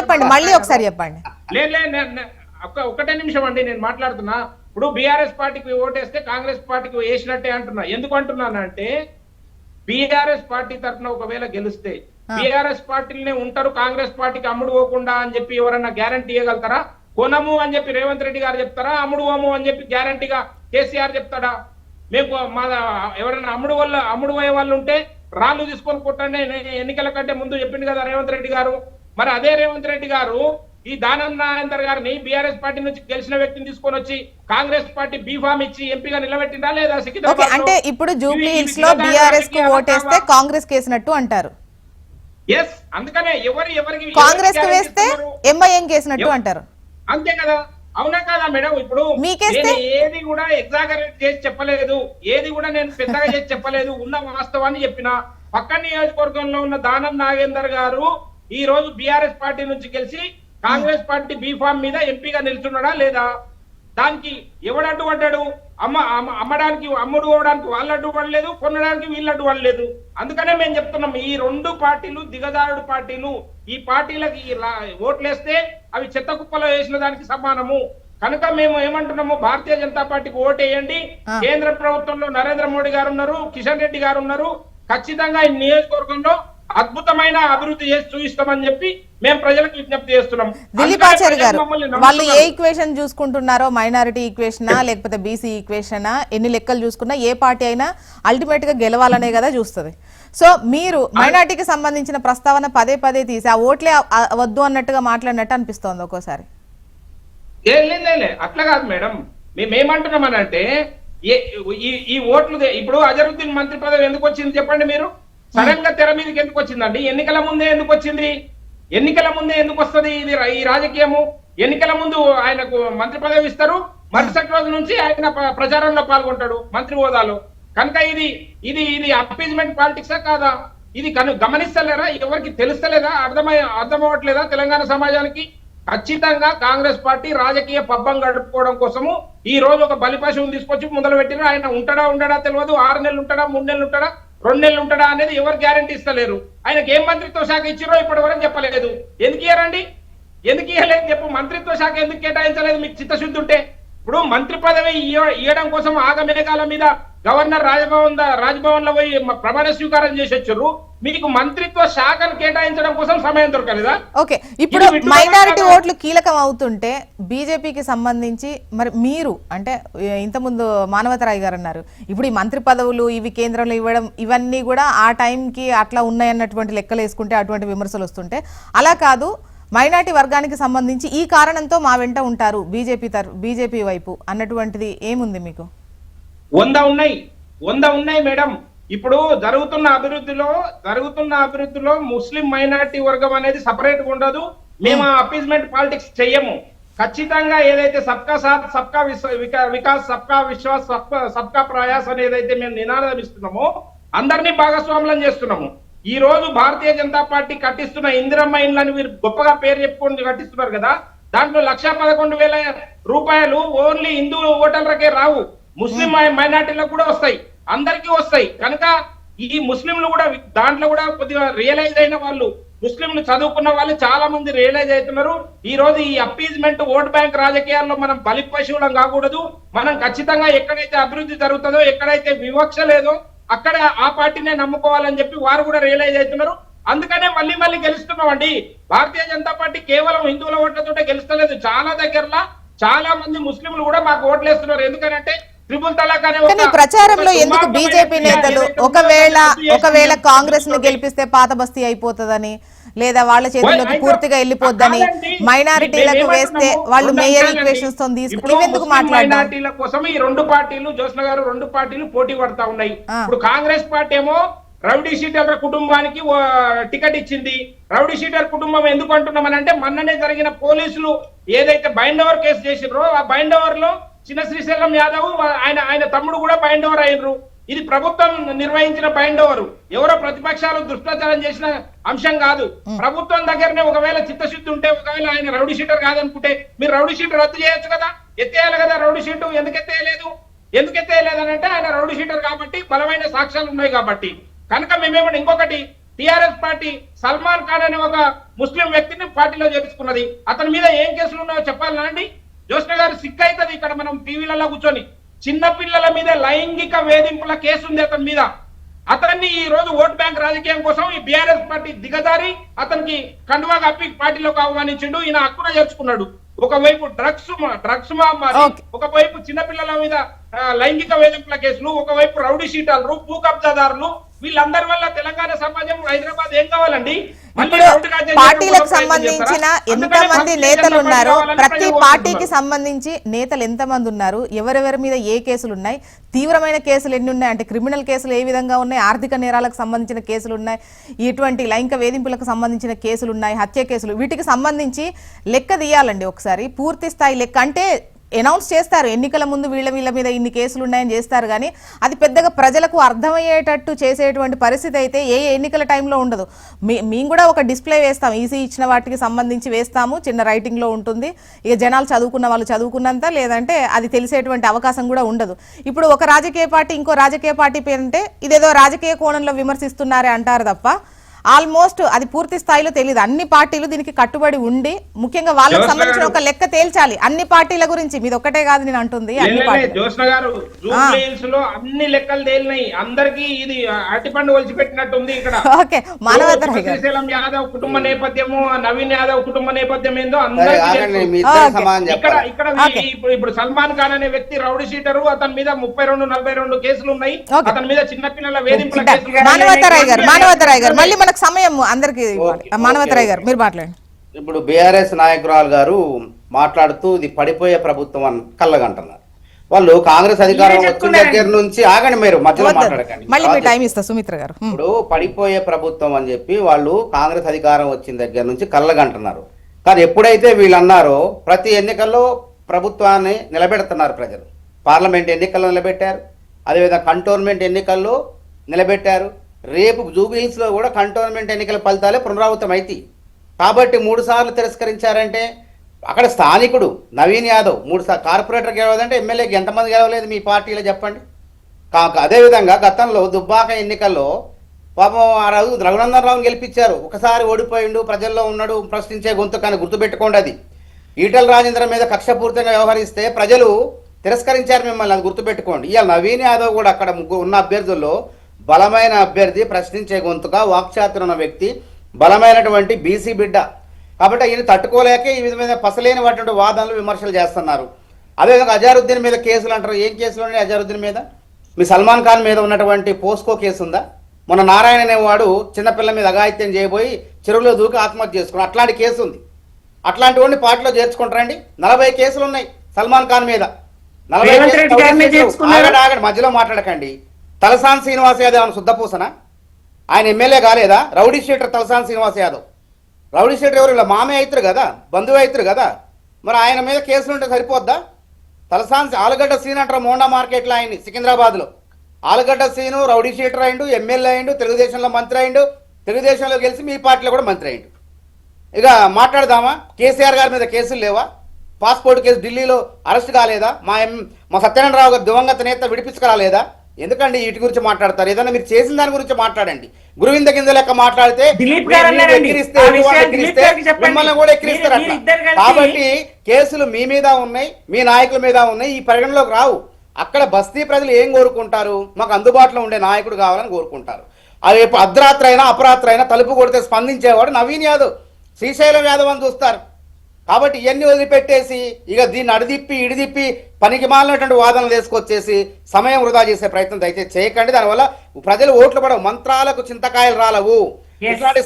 చెప్పండి. లేదు ఒకటే నిమిషం అండి, నేను మాట్లాడుతున్నా. ఇప్పుడు బీఆర్ఎస్ పార్టీకి ఓటేస్తే కాంగ్రెస్ పార్టీకి వేసినట్టే అంటున్నా. ఎందుకు అంటున్నానంటే బీఆర్ఎస్ పార్టీ తరఫున ఒకవేళ గెలిస్తే బీఆర్ఎస్ పార్టీలనే ఉంటారు, కాంగ్రెస్ పార్టీకి అమ్ముడు పోకుండా అని చెప్పి ఎవరన్నా గ్యారంటీ ఇవ్వగలుగుతారా? కొనము అని చెప్పి రేవంత్ రెడ్డి గారు చెప్తారా? అమ్ముడు పోము అని చెప్పి గ్యారంటీగా కేసీఆర్ చెప్తాడా? మేము మా ఎవరైనా అమ్ముడు పోయే వాళ్ళు ఉంటే రాళ్ళు తీసుకొని కొట్టండి ఎన్నికల కంటే ముందు చెప్పింది కదా రేవంత్ రెడ్డి గారు. మరి అదే రేవంత్ రెడ్డి గారు ఈ దానం నాగేందర్ గారిని బీఆర్ఎస్ పార్టీ నుంచి గెలిచిన వ్యక్తిని తీసుకొని వచ్చి కాంగ్రెస్ పార్టీ బీఫామ్ ఇచ్చి ఎంపీగా నిలబెట్టిందా లేదా? అంటే ఇప్పుడు జూబ్లీహిల్స్ లో బీఆర్ఎస్ కు ఓటేస్తే కాంగ్రెస్ కేసినట్టు అంటారు. ఎస్, అందుకనే ఎవరికి కాంగ్రెస్ కు వేస్తే ఎంఐఎం కేసినట్టు అంటారు. అంతే కదా, అవునా కదా మేడం? ఇప్పుడు ఏది కూడా ఎగ్జాగరేట్ చేసి చెప్పలేదు, ఏది కూడా నేను పెద్దగా చేసి చెప్పలేదు, ఉన్న వాస్తవాన్ని చెప్పిన. పక్క నియోజకవర్గంలో ఉన్న దానం నాగేందర్ గారు ఈ రోజు బీఆర్ఎస్ పార్టీ నుంచి గెలిచి కాంగ్రెస్ పార్టీ బీఫామ్ మీద ఎంపీగా నిల్చున్నాడా లేదా? దానికి ఎవడు అడ్డుపడ్డాడు? అమ్మడానికి అమ్ముడు పోవడానికి వాళ్ళు అడ్డుపడలేదు, కొనడానికి వీళ్ళు అడ్డుపడలేదు. అందుకనే మేము చెప్తున్నాం, ఈ 2 పార్టీలు దిగజారుడు పార్టీలు. ఈ పార్టీలకి ఓట్లేస్తే అవి చెత్త కుప్పలో వేసిన దానికి సమానము. కనుక మేము ఏమంటున్నాము, భారతీయ జనతా పార్టీకి ఓటేయండి. కేంద్ర ప్రభుత్వంలో నరేంద్ర మోడీ గారు ఉన్నారు, కిషన్ రెడ్డి గారు ఉన్నారు. ఖచ్చితంగా ఈ నియోజకవర్గంలో అద్భుతమైన అభివృద్ధి చేసి చూపిస్తామని చెప్పి మేము ప్రజలకు విజ్ఞప్తి చేస్తున్నాం. దిలీప్ ఆచార్య గారు, వాళ్ళు ఏ ఈక్వేషన్ చూసుకుంటున్నారో, మైనారిటీ ఈక్వేషనా లేకపోతే బీసీ ఈక్వేషనా, ఎన్ని లెక్కలు చూసుకున్నా ఏ పార్టీ అయినా అల్టిమేట్ గా గెలవాలనే కదా చూస్తుంది. సో మీరు మైనారిటీకి సంబంధించిన ప్రస్తావన పదే పదే తీసి ఆ ఓట్లే వద్దు అన్నట్టుగా మాట్లాడినట్టు అనిపిస్తోంది ఒక్కోసారి. అట్లా కాదు మేడం, మేమేమంటున్నామనంటే ఈ ఓట్లు ఇప్పుడు అజరుద్దీన్ మంత్రి పదవి ఎందుకు వచ్చింది చెప్పండి మీరు? సడన్ గా తెర మీదకి ఎందుకు వచ్చిందండి? ఎన్నికల ముందే ఎందుకు వచ్చింది? ఎన్నికల ముందే ఎందుకు వస్తుంది ఇది ఈ రాజకీయము? ఎన్నికల ముందు ఆయనకు మంత్రి పదవి ఇస్తారు, మరుసటి రోజు నుంచి ఆయన ప్రచారంలో పాల్గొంటాడు మంత్రి హోదాలో. కనుక ఇది అప్పీజ్మెంట్ పాలిటిక్సా కాదా? ఇది గమనిస్తలేరా? ఎవరికి తెలుస్తలేదా? అర్థమవట్లేదా తెలంగాణ సమాజానికి? ఖచ్చితంగా కాంగ్రెస్ పార్టీ రాజకీయ పబ్బం గడుపుకోవడం కోసము ఈ రోజు ఒక బలిపశువుని తీసుకొచ్చి మొదలు పెట్టిన. ఆయన ఉండడా తెలియదు, 6 నెలలు ఉంటాడా, 3 నెలలు ఉంటాడా, 2 నెలలు ఉంటాడా అనేది ఎవరు గ్యారంటీ ఇస్తలేరు. ఆయనకి ఏం మంత్రిత్వ శాఖ ఇచ్చిరో ఇప్పటి వరకు చెప్పలేదు. ఎందుకు ఇయ్యారండి? ఎందుకు ఇయ్యలేదు చెప్పు? మంత్రిత్వ శాఖ ఎందుకు కేటాయించలేదు? మీకు చిత్తశుద్ధి ఉంటే ఇప్పుడు మంత్రి పదవి ఇవ్వడం కోసం ఆగమేఘాల మీద గవర్నర్ రాజ్భవన్ లో పోయి ప్రమాణ స్వీకారం చేసి వచ్చారు. మీకు మంత్రిత్వ శాఖను కేటాయించడం కోసం సమయం దొరకలేదా? ఓకే, ఇప్పుడు మైనారిటీ ఓట్లు కీలకం అవుతుంటే బీజేపీకి సంబంధించి మరి మీరు అంటే ఇంతకుముందు మానవతరాయ్ గారు అన్నారు, ఇప్పుడు ఈ మంత్రి పదవులు ఇవి కేంద్రంలో ఇవ్వడం ఇవన్నీ కూడా ఆ టైంకి అట్లా ఉన్నాయన్నటువంటి లెక్కలు వేసుకుంటే అటువంటి విమర్శలు వస్తుంటే, అలా కాదు మైనారిటీ వర్గానికి సంబంధించి ఈ కారణంతో మా వెంట ఉంటారు బీజేపీ వైపు అన్నటువంటిది ఏముంది మీకు? 100 ఉన్నాయి మేడం. ఇప్పుడు జరుగుతున్న అభివృద్ధిలో ముస్లిం మైనారిటీ వర్గం అనేది సపరేట్ గా ఉండదు. మేము అపీజ్మెంట్ పాలిటిక్స్ చెయ్యము. ఖచ్చితంగా ఏదైతే సబ్కా సాత్ సబ్కా వికాస్ సబ్కా విశ్వాస్ సబ్కా ప్రయాస్ అని ఏదైతే మేము నినాదం ఇస్తున్నామో అందరినీ భాగస్వాములను చేస్తున్నాము. ఈ రోజు భారతీయ జనతా పార్టీ కట్టిస్తున్న ఇందిరమ్మ ఇండ్లని మీరు గొప్పగా పేరు చెప్పుకొని కట్టిస్తున్నారు కదా, దాంట్లో 1,11,000 రూపాయలు ఓన్లీ హిందూ ఓటర్లకే రావు, ముస్లిం మైనార్టీలకు కూడా వస్తాయి, అందరికీ వస్తాయి. కనుక ఈ ముస్లింలు కూడా దాంట్లో కూడా కొద్దిగా రియలైజ్ అయిన వాళ్ళు ముస్లింలు చదువుకున్న వాళ్ళు చాలా మంది రియలైజ్ అవుతున్నారు. ఈ రోజు ఈ అప్పీజ్మెంట్ ఓట్ బ్యాంక్ రాజకీయాల్లో మనం బలి పశువులం కాకూడదు. మనం ఖచ్చితంగా ఎక్కడైతే అభివృద్ధి జరుగుతుందో, ఎక్కడైతే వివక్ష లేదో అక్కడ ఆ పార్టీనే నమ్ముకోవాలని చెప్పి వారు కూడా రియలైజ్ అవుతున్నారు. అందుకనే మళ్ళీ మళ్ళీ గెలుస్తున్నామండి. భారతీయ జనతా పార్టీ కేవలం హిందువుల ఓట్లతోటే గెలుస్తలేదు. చాలా దగ్గరలో చాలా మంది ముస్లింలు కూడా మాకు ఓట్లు వేస్తున్నారు. ఎందుకంటే ట్రిపుల్ తలాక్ అనే కానీ ప్రచారంలో ఎందుకు బీజేపీ నేతలు ఒకవేళ కాంగ్రెస్ ని గెలిపిస్తే పాత బస్తీ అయిపోతుందని, లేదా వాళ్ళ చేతుల్లోకి పూర్తిగా వెళ్ళిపోద్దని, మైనారిటీలకు వేస్తే వాళ్ళు మేయర్ ఈక్వేషన్స్ తో తీసుకుని ఇవెందుకు మాట్లాడారు? మైనారిటీల కోసం ఈ రెండు పార్టీలు, జోష్న గారు, రెండు పార్టీలు పోటీ పడతా ఉన్నాయి. ఇప్పుడు కాంగ్రెస్ పార్టీ ఏమో రౌడీ షీటర్ల కుటుంబానికి టికెట్ ఇచ్చింది. రౌడీ షీటర్ కుటుంబం ఎందుకు అంటున్నామనంటే మొన్ననే జరిగిన పోలీసులు ఏదైతే బైండ్ ఓవర్ కేసు చేసిర్రో ఆ బైండ్ ఓవర్ లో చిన్న శ్రీశైలం యాదవ్ ఆయన తమ్ముడు కూడా బైండ్ ఓవర్ అయినరు. ఇది ప్రభుత్వం నిర్వహించిన బైండ్ ఓవర్. ఎవరో ప్రతిపక్షాలు దుష్ప్రచారం చేసిన అంశం కాదు. ప్రభుత్వం దగ్గరనే ఒకవేళ చిత్తశుద్ధి ఉంటే, ఒకవేళ ఆయన రౌడీ షీటర్ కాదనుకుంటే మీరు రౌడీ షీటర్ రద్దు చేయొచ్చు కదా, ఎత్తేయాలి కదా రౌడీ షీటు. ఎందుకు ఎత్తేయలేదు అని అంటే ఆయన రౌడీ షీటర్ కాబట్టి, బలమైన సాక్ష్యాలు ఉన్నాయి కాబట్టి. కనుక మేమేమన్నా ఇంకొకటి, టిఆర్ఎస్ పార్టీ సల్మాన్ ఖాన్ అనే ఒక ముస్లిం వ్యక్తిని పార్టీలో చేర్చుకున్నది. అతని మీద ఏం కేసులు ఉన్నాయో చెప్పాలనా అండి? జోష్న గారు సిక్ అవుతుంది ఇక్కడ మనం టీవీలలో కూర్చొని. చిన్న పిల్లల మీద లైంగిక వేధింపుల కేసు ఉంది అతని మీద. అతన్ని ఈ రోజు ఓట్ బ్యాంక్ రాజకీయం కోసం ఈ బీఆర్ఎస్ పార్టీ దిగజారి అతనికి కండువా కప్పి పార్టీలోకి ఆహ్వానించిండు. ఈయన హక్కున చేర్చుకున్నాడు. ఒకవైపు డ్రగ్స్ మహమ్మారి, ఒకవైపు చిన్నపిల్లల మీద లైంగిక వేధింపుల కేసులు, ఒకవైపు రౌడీ షీటర్లు, భూ కబ్జాదారులు, వీళ్ళందరి వల్ల తెలంగాణ సమాజం, హైదరాబాద్ ఏం కావాలండి? పార్టీలకు సంబంధించిన ఎంతమంది నేతలు ఉన్నారు, ప్రతి పార్టీకి సంబంధించి నేతలు ఎంతమంది ఉన్నారు, ఎవరెవరి మీద ఏ కేసులు ఉన్నాయి, తీవ్రమైన కేసులు ఎన్ని ఉన్నాయి, అంటే క్రిమినల్ కేసులు ఏ విధంగా ఉన్నాయి, ఆర్థిక నేరాలకు సంబంధించిన కేసులు ఉన్నాయి, ఇటువంటి లైంగిక వేధింపులకు సంబంధించిన కేసులు ఉన్నాయి, హత్య కేసులు, వీటికి సంబంధించి లెక్క తీయాలండి ఒకసారి, పూర్తి స్థాయి లెక్క. అంటే అనౌన్స్ చేస్తారు ఎన్నికల ముందు వీళ్ళ మీద ఇన్ని కేసులు ఉన్నాయని చేస్తారు, కానీ అది పెద్దగా ప్రజలకు అర్థమయ్యేటట్టు చేసేటువంటి పరిస్థితి అయితే ఏ ఎన్నికల టైంలో ఉండదు. మేము కూడా ఒక డిస్ప్లే వేస్తాం, ఈసీ ఇచ్చిన వాటికి సంబంధించి వేస్తాము, చిన్న రైటింగ్లో ఉంటుంది. ఇక జనాలు చదువుకున్న వాళ్ళు చదువుకున్నంత, లేదంటే అది తెలిసేటువంటి అవకాశం కూడా ఉండదు. ఇప్పుడు ఒక రాజకీయ పార్టీ ఇంకో రాజకీయ పార్టీ పేరంటే ఇదేదో రాజకీయ కోణంలో విమర్శిస్తున్నారే అంటారు తప్ప ఆల్మోస్ట్ అది పూర్తి స్థాయిలో తెలియదు. అన్ని పార్టీలు దీనికి కట్టుబడి ఉండి, ముఖ్యంగా వాళ్ళకి సంబంధించిన ఒక లెక్క తేల్చాలి అన్ని పార్టీల గురించి. మీది ఒక్కటే కాదు నేను అంటుంది, జోష్న గారు జూబ్లీహిల్స్ లో అన్ని లెక్కలు తేలినాయి. అందరికి ఇది అరటిపండు ఒలిచి పెట్టినట్టుంది. ఇక్కడ ఓకే, మానవతరాయ్ గారు, శ్రీశైలం యాదవ్ కుటుంబ నేపథ్యము, నవీన్ యాదవ్ కుటుంబ నేపథ్యం ఏందో అందరికీ. ఇక్కడ ఇప్పుడు సల్మాన్ ఖాన్ అనే వ్యక్తి రౌడీ షీటరు, అతని మీద 32-42 కేసులు ఉన్నాయి. అతని మీద చిన్నపిల్లల వేధింపుల కేసులు. మానవతరాయ్ గారు మళ్ళీ సమయం అందరికి మానవతరాయ్ గారు మీరు మాట్లాడండి. ఇప్పుడు బీఆర్ఎస్ నాయకురాలు గారు మాట్లాడుతూ ఇది పడిపోయే ప్రభుత్వం అని కళ్ళగంటున్నారు. వాళ్ళు కాంగ్రెస్ అధికారం వచ్చిన దగ్గర నుంచి ఆగండి, మీరు మధ్యలో మాట్లాడకండి, మళ్ళీ మీ టైం ఇస్తా సుమిత్ర గారు. ఇప్పుడు పడిపోయే ప్రభుత్వం అని చెప్పి వాళ్ళు కాంగ్రెస్ అధికారం వచ్చిన దగ్గర నుంచి కళ్ళగంటున్నారు. కానీ ఎప్పుడైతే వీళ్ళు అన్నారో ప్రతి ఎన్నికల్లో ప్రభుత్వాన్ని నిలబెడుతున్నారు ప్రజలు. పార్లమెంట్ ఎన్నికల్లో నిలబెట్టారు, అదేవిధంగా కంటోన్మెంట్ ఎన్నికల్లో నిలబెట్టారు. రేపు జూబ్లీహిల్స్ లో కూడా కంటోన్మెంట్ ఎన్నికల ఫలితాలే పునరావృతం అయితే. కాబట్టి 3 సార్లు తిరస్కరించారంటే అక్కడ స్థానికుడు నవీన్ యాదవ్ 3 సార్లు కార్పొరేటర్ గెలవదంటే ఎమ్మెల్యేకి ఎంతమంది గెలవలేదు మీ పార్టీలో చెప్పండి. అదేవిధంగా గతంలో దుబ్బాక ఎన్నికల్లో పాపం ఆ రోజు రఘునందన్ రావుని గెలిపించారు. ఒకసారి ఓడిపోయిండు, ప్రజల్లో ఉన్నాడు, ప్రశ్నించే గొంతు, కానీ గుర్తుపెట్టుకోండి అది ఈటల రాజేంద్ర మీద కక్షపూరితంగా వ్యవహరిస్తే ప్రజలు తిరస్కరించారు మిమ్మల్ని, అది గుర్తుపెట్టుకోండి. ఇవాళ నవీన్ యాదవ్ కూడా అక్కడ ఉన్న అభ్యర్థుల్లో బలమైన అభ్యర్థి, ప్రశ్నించే గొంతుగా, వాక్చాతుర్యం ఉన్న వ్యక్తి, బలమైనటువంటి బీసీ బిడ్డ. కాబట్టి ఈయన తట్టుకోలేక ఈ విధమైన పసలేనిటువంటి వాదనలు, విమర్శలు చేస్తున్నారు. అదేవిధంగా అజారుద్దీన్ మీద కేసులు అంటారు. ఏం కేసులు ఉన్నాయి అజారుద్దీన్ మీద? మీ సల్మాన్ ఖాన్ మీద ఉన్నటువంటి పోస్కో కేసు ఉందా? మొన్న నారాయణ అనేవాడు చిన్నపిల్ల మీద అఘాయిత్యం చేయబోయి చెరువులో దూకి ఆత్మహత్య చేసుకున్నాడు, అట్లాంటి కేసు ఉంది. అట్లాంటి వాడిని పార్టీలో చేర్చుకుంటారండి? 40 కేసులు ఉన్నాయి సల్మాన్ ఖాన్ మీద. 40 మధ్యలో మాట్లాడకండి. తలసాని శ్రీనివాస్ యాదవ్ ఆయన శుద్ధపూసన? ఆయన ఎమ్మెల్యే కాలేదా? Rowdy sheeter Talasani Srinivas Yadav. Rowdy sheeter ఎవరు? ఇలా మామే అవుతారు కదా, బంధువు అవుతారు కదా, మరి ఆయన మీద కేసులు ఉంటే సరిపోద్దా? తలసాని ఆలుగడ్డ సీన్ అంటారు మోండా మార్కెట్లో ఆయన్ని, సికింద్రాబాద్లో. ఆలుగడ్డ సీను రౌడీ షీటర్ అయిండు, ఎమ్మెల్యే అయిండు, తెలుగుదేశంలో మంత్రి అయిండు, తెలుగుదేశంలో గెలిచి మీ పార్టీలో కూడా మంత్రి అయిండు. ఇక మాట్లాడదామా? కేసీఆర్ గారి మీద కేసులు లేవా? పాస్పోర్ట్ కేసు ఢిల్లీలో అరెస్ట్ కాలేదా? మా సత్యనారాయణ రావు గారు దివంగత నేత విడిపించుకురాలేదా? ఎందుకండి వీటి గురించి మాట్లాడతారు? ఏదైనా మీరు చేసిన దాని గురించి మాట్లాడండి. గురువింద కింద లెక్క మాట్లాడితే దిలీప్ గారు అన్నారండి. ఎక్కిరిస్తే ఆ విషయాలు దిలీప్ గారికి చెప్పండి. మిమ్మల్ని కూడా ఎక్కిరిస్తారు మీరు అట్లా. ఇద్దరు కలిసి- కాబట్టి కేసులు మీ మీద ఉన్నాయి, మీ నాయకుల మీద ఉన్నాయి, ఈ పరిగణలోకి రావు. అక్కడ బస్తీ ప్రజలు ఏం కోరుకుంటారు? మాకు అందుబాటులో ఉండే నాయకుడు కావాలని కోరుకుంటారు. అది అర్ధరాత్రి అయినా అపరాత్రి అయినా తలుపు కొడితే స్పందించేవాడు నవీన్ యాదవ్, శ్రీశైలం యాదవ్ అని చూస్తారు. కాబట్టి ఇవన్నీ వదిలిపెట్టేసి ఇక దీన్ని అడిదిప్పి ఇడిదిప్పి పనికి మాలినటువంటి వాదనలు తీసుకొచ్చేసి సమయం వృధా చేసే ప్రయత్నం దయచేసి చేయకండి. దానివల్ల ప్రజలు ఓట్లు పడవు, మంత్రాలకు చింతకాయలు రాలవు. ఇట్లాంటి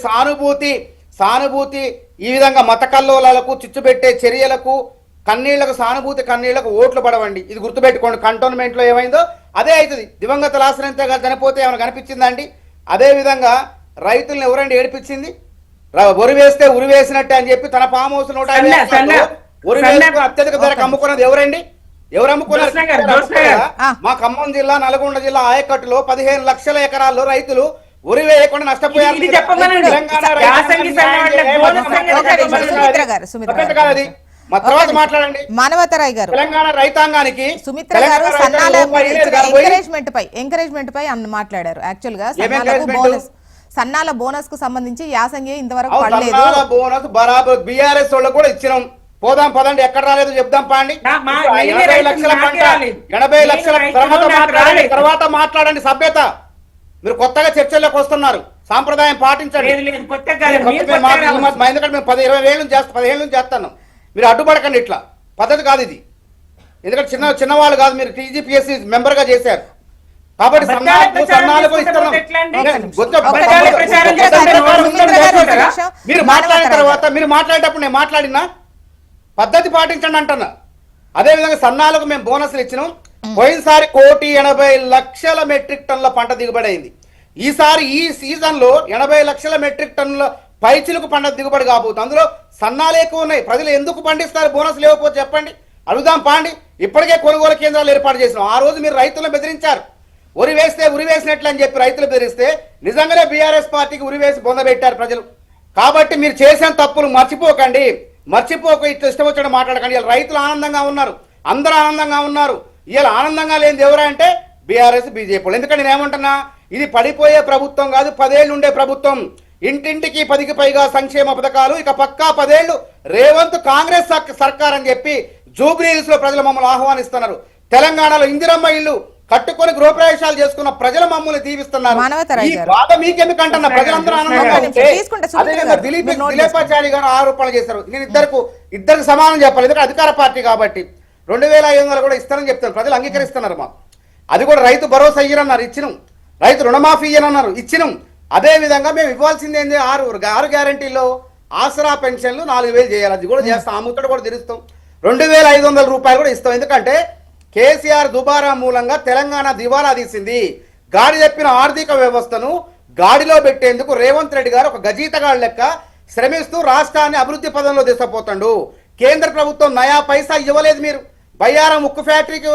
సానుభూతి ఈ విధంగా మత కల్లోలాలకు చిచ్చుపెట్టే చర్యలకు కన్నీళ్లకు ఓట్లు పడవండి. ఇది గుర్తుపెట్టుకోండి. కంటోన్మెంట్లో ఏమైందో అదే అవుతుంది. దివంగత లాసనంతే చనిపోతే ఏమైనా కనిపించిందండి? అదే విధంగా రైతులను ఎవరండి ఏడిపించింది? ఉరి వేసినట్టే అని చెప్పి తన ఫామ్ హౌస్ అత్యధిక ధరకు అమ్ముకున్నది ఎవరండి? ఎవరు అమ్ముకున్నారు? మా ఖమ్మం జిల్లా, నల్గొండ జిల్లా ఆయకట్టులో 15 లక్షల ఎకరాల్లో రైతులు ఉరి వేయకుండా నష్టపోయారు. తర్వాత మాట్లాడండి. మానవతరాయ్ గారు, తెలంగాణ రైతాంగానికి సుమిత్ర గారు ఎంకరేజ్మెంట్ పై మాట్లాడారు. యాక్చువల్ గా సన్నాల బోనస్ కు సంబంధించి యాసంగి ఇంతవరకు పడలేదు. బోనస్ బరాబర్ బీఆర్ఎస్ వాళ్ళకు కూడా ఇచ్చినాం. పోదాం పదండి, ఎక్కడ రాలేదు చెప్దాం పాండి. 80 లక్షల పంట, 80 లక్షల తర్వాత మాట్లాడండి. సభ్యత, మీరు కొత్తగా చర్చల్లోకి వస్తున్నారు. సాంప్రదాయం పాటించండి. ఎందుకంటే మేము 15 ఏళ్ళు నుంచి చేస్తున్నాం. మీరు అడ్డుపడకండి. ఇట్లా పద్ధతి కాదు ఇది. ఎందుకంటే చిన్నవాళ్ళు కాదు, మీరు టీజీపీఎస్సీ మెంబర్ గా చేశారు. కాబట్టి మీరు మాట్లాడిన తర్వాత మీరు మాట్లాడేటప్పుడు నేను మాట్లాడినా పద్ధతి పాటించండి అంటున్నా. అదేవిధంగా సన్నాలకు మేము బోనస్లు ఇచ్చినాం. పోయినసారి 1,80,00,000 మెట్రిక్ టన్నుల పంట దిగుబడి అయింది. ఈసారి ఈ సీజన్ లో 80 లక్షల మెట్రిక్ టన్నుల పైచిలకు పంట దిగుబడి కాబోతుంది. అందులో సన్నాలు ఎక్కువ ఉన్నాయి. ప్రజలు ఎందుకు పండిస్తారు బోనస్ లేకపోతే చెప్పండి, అడుగుదాం పాండి. ఇప్పటికే కొనుగోలు కేంద్రాలు ఏర్పాటు చేసినాం. ఆ రోజు మీరు రైతులను బెదిరించారు. ఉరి వేసినట్లు అని చెప్పి రైతులు బెదిరిస్తే నిజంగానే బీఆర్ఎస్ పార్టీకి ఉరివేసి బొందబెట్టారు ప్రజలు. కాబట్టి మీరు చేసిన తప్పులు మర్చిపోకండి. ఇట్లా ఇష్టం వచ్చినట్టు మాట్లాడకండి. ఇలా రైతులు ఆనందంగా ఉన్నారు, అందరూ ఆనందంగా ఉన్నారు. ఇలా ఆనందంగా లేనిది ఎవరా అంటే బీఆర్ఎస్, బీజేపీ. ఎందుకంటే నేను ఏమంటున్నా, ఇది పడిపోయే ప్రభుత్వం కాదు, 10 ఏళ్ళు ఉండే ప్రభుత్వం. ఇంటింటికి 10కి పైగా సంక్షేమ పథకాలు. ఇక పక్కా 10 ఏళ్ళు రేవంత్ కాంగ్రెస్ సర్కార్ అని చెప్పి జూబ్లీహిల్స్ లో ప్రజలు మమ్మల్ని ఆహ్వానిస్తున్నారు. తెలంగాణలో ఇందిరమ్మ ఇల్లు కట్టుకొని గృహప్రవేశాలు చేసుకున్న ప్రజలు మమ్మల్ని దీవిస్తున్నారు. ఈ బాధ మీకెందుకంటున్నా? ప్రజలందరూ ఆనందంగా ఉంటే. అదేవిధంగా దిలీపాచారి గారు ఆరోపణలు చేశారు. నేను ఇద్దరికి సమానం చెప్పాలి. ఎందుకంటే అధికార పార్టీ కాబట్టి 2,500 కూడా ఇస్తానని చెప్తాను. ప్రజలు అంగీకరిస్తున్నారు. మా అది కూడా రైతు భరోసా ఇయ్యనన్నారు, ఇచ్చినాం. రైతు రుణమాఫీ ఇయ్యనన్నారు, ఇచ్చినాం. అదే విధంగా మేము ఇవ్వాల్సింది ఏంది? 6 గ్యారంటీల్లో ఆసరా పెన్షన్లు 4,000 చేయాలి. అది కూడా చేస్తాం. ఆ ముట్టడి కూడా తెరుస్తాం. 2,500 రూపాయలు కూడా ఇస్తాం. ఎందుకంటే కేసీఆర్ దుబారా మూలంగా తెలంగాణ దివాలా తీసింది. గాడి చెప్పిన ఆర్థిక వ్యవస్థను గాడిలో పెట్టేందుకు రేవంత్ రెడ్డి గారు ఒక గజీతగాడు లెక్క శ్రమిస్తూ రాష్ట్రాన్ని అభివృద్ధి పదంలో తీసుకుపోతాడు. కేంద్ర ప్రభుత్వం నయా పైసా ఇవ్వలేదు. మీరు బయ్యారం ఉక్కు ఫ్యాక్టరీకి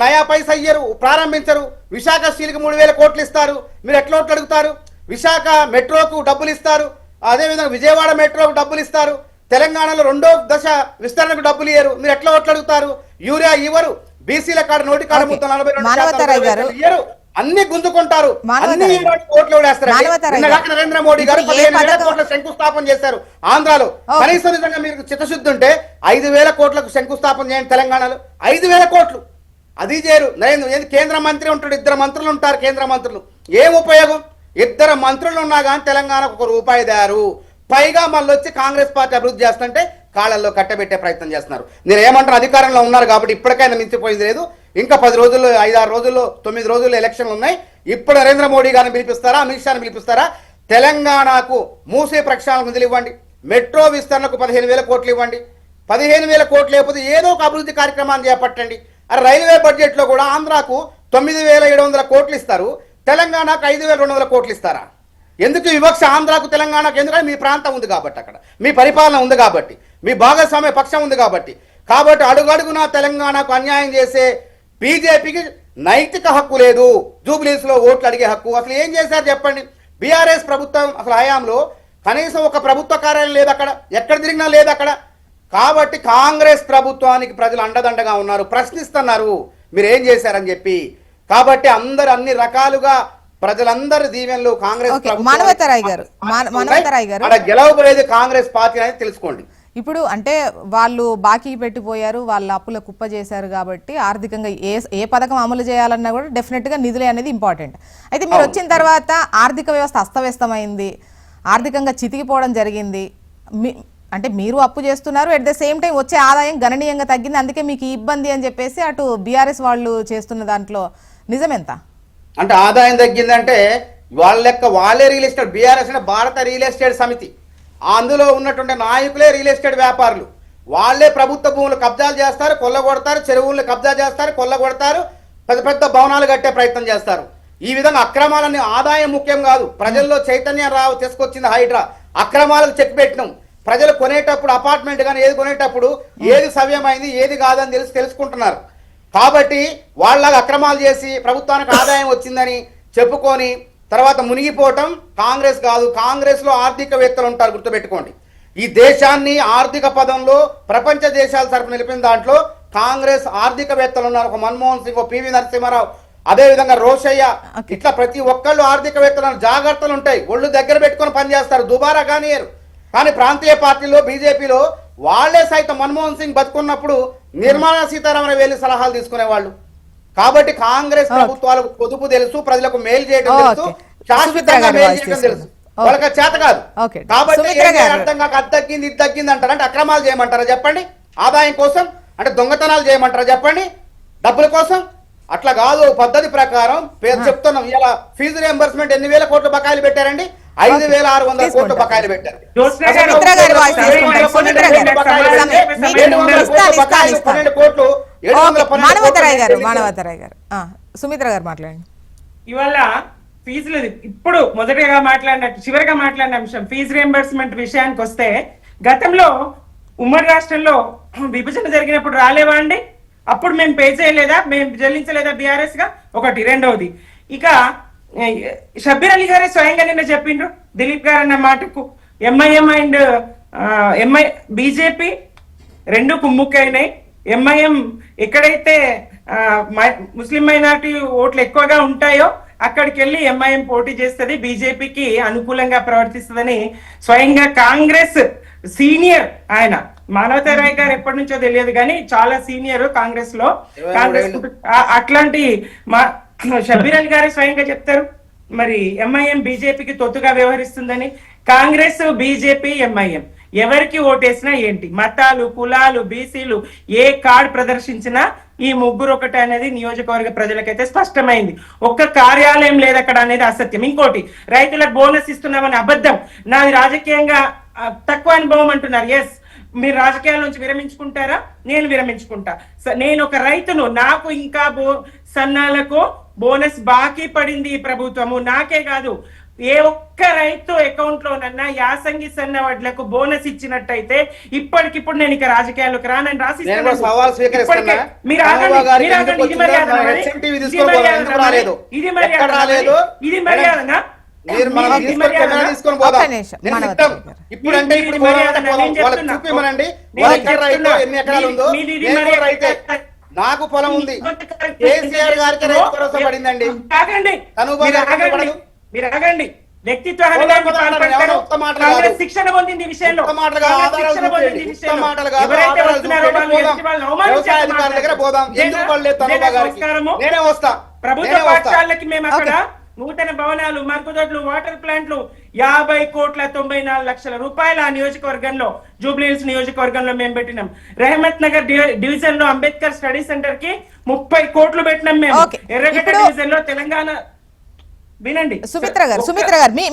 నయా పైసా ఇయ్యరు, ప్రారంభించరు. విశాఖ స్టీల్కి 3,000 కోట్లు ఇస్తారు. మీరు ఎట్లా అడుగుతారు? విశాఖ మెట్రోకు డబ్బులు ఇస్తారు. అదేవిధంగా విజయవాడ మెట్రోకు డబ్బులు ఇస్తారు. తెలంగాణలో 2వ దశ విస్తరణకు డబ్బులు ఇయ్యరు. మీరు ఎట్లా అడుగుతారు? యూరియా ఇవ్వరు. బీసీల కాడ నోటి కాడ 42% ఇయ్యరు. అన్ని గుంజుకుంటారు. నరేంద్ర మోడీ గారు 15,000 కోట్ల శంకుస్థాపన చేశారు ఆంధ్రాలో. కనీసం నిజంగా మీకు చిత్తశుద్ధి ఉంటే 5,000 కోట్లకు శంకుస్థాపన చేయండి తెలంగాణలో. 5,000 కోట్లు అది చేయరు. కేంద్ర మంత్రి ఉంటాడు, 2 మంత్రులు ఉంటారు. కేంద్ర మంత్రులు ఏం ఉపయోగం? 2 మంత్రులు ఉన్నా కానీ తెలంగాణకు 1 రూపాయి దారు. పైగా మళ్ళీ వచ్చి కాంగ్రెస్ పార్టీ అభివృద్ధి చేస్తుంటే కాళ్ళల్లో కట్టబెట్టే ప్రయత్నం చేస్తున్నారు. నేను ఏమంటాను, అధికారంలో ఉన్నారు కాబట్టి ఇప్పటికైనా మించిపోయింది లేదు. ఇంకా 10 రోజుల్లో, 5-6 రోజుల్లో, 9 రోజుల్లో ఎలక్షన్లు ఉన్నాయి. ఇప్పుడు నరేంద్ర మోడీ గారిని పిలిపిస్తారా, అమిత్ షాని పిలిపిస్తారా? తెలంగాణకు మూసే ప్రక్షాళన నిధులు ఇవ్వండి. మెట్రో విస్తరణకు 15,000 కోట్లు ఇవ్వండి. 15,000 కోట్లు లేకపోతే ఏదో ఒక అభివృద్ధి కార్యక్రమాన్ని చేపట్టండి. రైల్వే బడ్జెట్ లో కూడా ఆంధ్రాకు 9,700 కోట్లు ఇస్తారు, తెలంగాణకు 5,200 కోట్లు ఇస్తారా? ఎందుకు వివక్ష ఆంధ్రాకు తెలంగాణకు? ఎందుకంటే మీ ప్రాంతం ఉంది కాబట్టి, అక్కడ మీ పరిపాలన ఉంది కాబట్టి, మీ భాగస్వామ్య పక్షం ఉంది కాబట్టి. అడుగడుగున తెలంగాణకు అన్యాయం చేసే బీజేపీకి నైతిక హక్కు లేదు. జూబ్లీస్ లో ఓట్లు అడిగే హక్కు అసలు ఏం చేశారు చెప్పండి? బీఆర్ఎస్ ప్రభుత్వం అసలు హయాంలో కనీసం ఒక ప్రభుత్వ కార్యాలయం లేదు అక్కడ, ఎక్కడ తిరిగినా లేదు అక్కడ. కాబట్టి కాంగ్రెస్ ప్రభుత్వానికి ప్రజలు అండదండగా ఉన్నారు, ప్రశ్నిస్తున్నారు మీరు ఏం చేశారని చెప్పి. కాబట్టి అందరు అన్ని రకాలుగా ప్రజలందరి దీవెనలు కాంగ్రెస్ ఓకే, మానవతరాయ్ గారు, మానవతరాయ్ గారు, అక్కడ గెలవబోయేది కాంగ్రెస్ పార్టీ అనేది తెలుసుకోండి. ఇప్పుడు అంటే వాళ్ళు బాకీ పెట్టిపోయారు, వాళ్ళ అప్పుల కుప్ప చేశారు కాబట్టి ఆర్థికంగా ఏ పథకం అమలు చేయాలన్నా కూడా డెఫినెట్గా నిధులే అనేది ఇంపార్టెంట్. అయితే మీరు వచ్చిన తర్వాత ఆర్థిక వ్యవస్థ అస్తవ్యస్తమైంది, ఆర్థికంగా చితికిపోవడం జరిగింది. అంటే మీరు అప్పు చేస్తున్నారు, ఎట్ ద సేమ్ టైం వచ్చే ఆదాయం గణనీయంగా తగ్గింది, అందుకే మీకు ఈ ఇబ్బంది అని చెప్పేసి అటు బీఆర్ఎస్ వాళ్ళు చేస్తున్న దాంట్లో నిజమెంత? అంటే ఆదాయం తగ్గిందంటే వాళ్ళ లెక్క వాళ్ళే రియల్ ఎస్టేట్, బీఆర్ఎస్ అంటే భారత రియల్ ఎస్టేట్ సమితి, అందులో ఉన్నటువంటి నాయకులే రియల్ ఎస్టేట్ వ్యాపారులు, వాళ్ళే ప్రభుత్వ భూములు కబ్జాలు చేస్తారు, కొల్లగొడతారు, చెరువులను కబ్జా చేస్తారు, కొల్లగొడతారు, పెద్ద పెద్ద భవనాలు కట్టే ప్రయత్నం చేస్తారు. ఈ విధంగా అక్రమాలన్నీ, ఆదాయం ముఖ్యం కాదు, ప్రజల్లో చైతన్యం రావు తీసుకొచ్చింది హైడ్రా. అక్రమాలకు చెక్ పెట్టినాం, ప్రజలు కొనేటప్పుడు అపార్ట్మెంట్ కానీ ఏది కొనేటప్పుడు ఏది సవ్యమైంది ఏది కాదని తెలుసుకుంటున్నారు. కాబట్టి వాళ్ళగా అక్రమాలు చేసి ప్రభుత్వానికి ఆదాయం వచ్చిందని చెప్పుకొని తర్వాత మునిగిపోవటం కాంగ్రెస్ కాదు. కాంగ్రెస్ లో ఆర్థికవేత్తలు ఉంటారు, గుర్తుపెట్టుకోండి. ఈ దేశాన్ని ఆర్థిక పదంలో ప్రపంచ దేశాల తరపు నిలిపిన దాంట్లో కాంగ్రెస్ ఆర్థికవేత్తలు ఉన్నారు. ఒక మన్మోహన్ సింగ్, పివి నరసింహారావు, అదే విధంగా రోషయ్య, ఇట్లా ప్రతి ఒక్కళ్ళు ఆర్థికవేత్తలు. జాగ్రత్తలు ఉంటాయి, ఒళ్ళు దగ్గర పెట్టుకొని పనిచేస్తారు, దుబారా కానియరు. కానీ ప్రాంతీయ పార్టీలో బీజేపీలో వాళ్లే సైతం మన్మోహన్ సింగ్ బతుకున్నప్పుడు నిర్మలా సీతారామన్ వెళ్ళి సలహాలు తీసుకునేవాళ్ళు. కాబట్టి కాంగ్రెస్ ప్రభుత్వాలకు పొదుపు తెలుసు, ప్రజలకు మేలు చేయడం తెలుసు, శాశ్వతంగా మేలు చేయడం తెలుసు, వాళ్ళకి చేత కాదు. కాబట్టి అర్థం కాక అది తగ్గింది ఇది తగ్గింది అంటారు. అంటే అక్రమాలు చేయమంటారా చెప్పండి? ఆదాయం కోసం అంటే దొంగతనాలు చేయమంటారా చెప్పండి? డబ్బుల కోసం? అట్లా కాదు. పద్ధతి ప్రకారం పేరు చెప్తున్నాం. ఇలా ఫీజు రియంబర్స్మెంట్ ఎన్ని వేల కోట్లు బకాయిలు పెట్టారండి? 5,600 కోట్లు బకాయిలు పెట్టారు. మానవతరాయ్ గారు, సుమిత్ర గారు మాట్లాడండి. ఇవాళ ఫీజులు ఇప్పుడు మొదటిగా మాట్లాడినట్టు చివరిగా మాట్లాడిన అంశం ఫీజు రియంబర్స్మెంట్ విషయానికి వస్తే, గతంలో ఉమ్మడి రాష్ట్రంలో విభజన జరిగినప్పుడు రాలేవా అండి? అప్పుడు మేము పే చేయలేదా, మేము చెల్లించలేదా బీఆర్ఎస్ గా? ఒకటి. రెండవది, ఇక షబ్బీర్ అలీ గారే స్వయంగా నిన్న చెప్పిండ్రు దిలీప్ గారు అన్న మాటకు, ఎంఐఎం అండ్ బీజేపీ రెండు కుమ్ముక్కైనాయి. ఎంఐఎం ఎక్కడైతే ముస్లిం మైనారిటీ ఓట్లు ఎక్కువగా ఉంటాయో అక్కడికి వెళ్ళి ఎంఐఎం పోటీ చేస్తుంది, బీజేపీకి అనుకూలంగా ప్రవర్తిస్తుందని స్వయంగా కాంగ్రెస్ సీనియర్ ఆయన మానవతరాయ్ గారు ఎప్పటి నుంచో తెలియదు కానీ చాలా సీనియర్ కాంగ్రెస్ లో. కాంగ్రెస్ అట్లాంటి షబ్బీర్ అలీ గారే స్వయంగా చెప్తారు. మరి ఎంఐఎం బీజేపీకి తొత్తుగా వ్యవహరిస్తుందని. కాంగ్రెస్, బీజేపీ, ఎంఐఎం ఎవరికి ఓటేసినా ఏంటి, మతాలు, కులాలు, బీసీలు ఏ కార్డు ప్రదర్శించినా ఈ ముగ్గురు ఒకటి అనేది నియోజకవర్గ ప్రజలకైతే స్పష్టమైంది. ఒక్క కార్యాలయం లేదు అక్కడ అనేది అసత్యం. ఇంకోటి, రైతులకు బోనస్ ఇస్తున్నామని అబద్ధం. నాది రాజకీయంగా తక్కువ అనుభవం అంటున్నారు. ఎస్, మీరు రాజకీయాల నుంచి విరమించుకుంటారా? నేను విరమించుకుంటా. నేను ఒక రైతును, నాకు ఇంకా సన్నాలకు బోనస్ బాకీ పడింది ఈ ప్రభుత్వము. నాకే కాదు, ఏ ఒక్క రైతు అకౌంట్ లోనన్నా యాసంగి సన్న వడ్లకు బోనస్ ఇచ్చినట్టయితే ఇప్పటికిప్పుడు నేను ఇక రాజకీయాల్లోకి రానని రాసిస్తాను. నాకు పొలం ఉంది, కేసీఆర్ గారికి రైతు భరోసా పడిందండి. మీరు ఆగండి. వ్యక్తిత్వ శిక్షణ పొందింది విషయంలో ప్రభుత్వ పాఠశాలకి మేము అక్కడ నూతన భవనాలు, మరుగుదొడ్లు, వాటర్ ప్లాంట్లు 50,94,00,000 రూపాయలు ఆ నియోజకవర్గంలో, జూబ్లీహిల్స్ నియోజకవర్గంలో మేము పెట్టినాం. రెహమత్ నగర్ డివిజన్ లో అంబేద్కర్ స్టడీ సెంటర్ కి 30 కోట్లు పెట్టినాం మేము. ఎర్రగడ్డ డివిజన్ లో తెలంగాణ. వినండి సుమిత్ర గారు,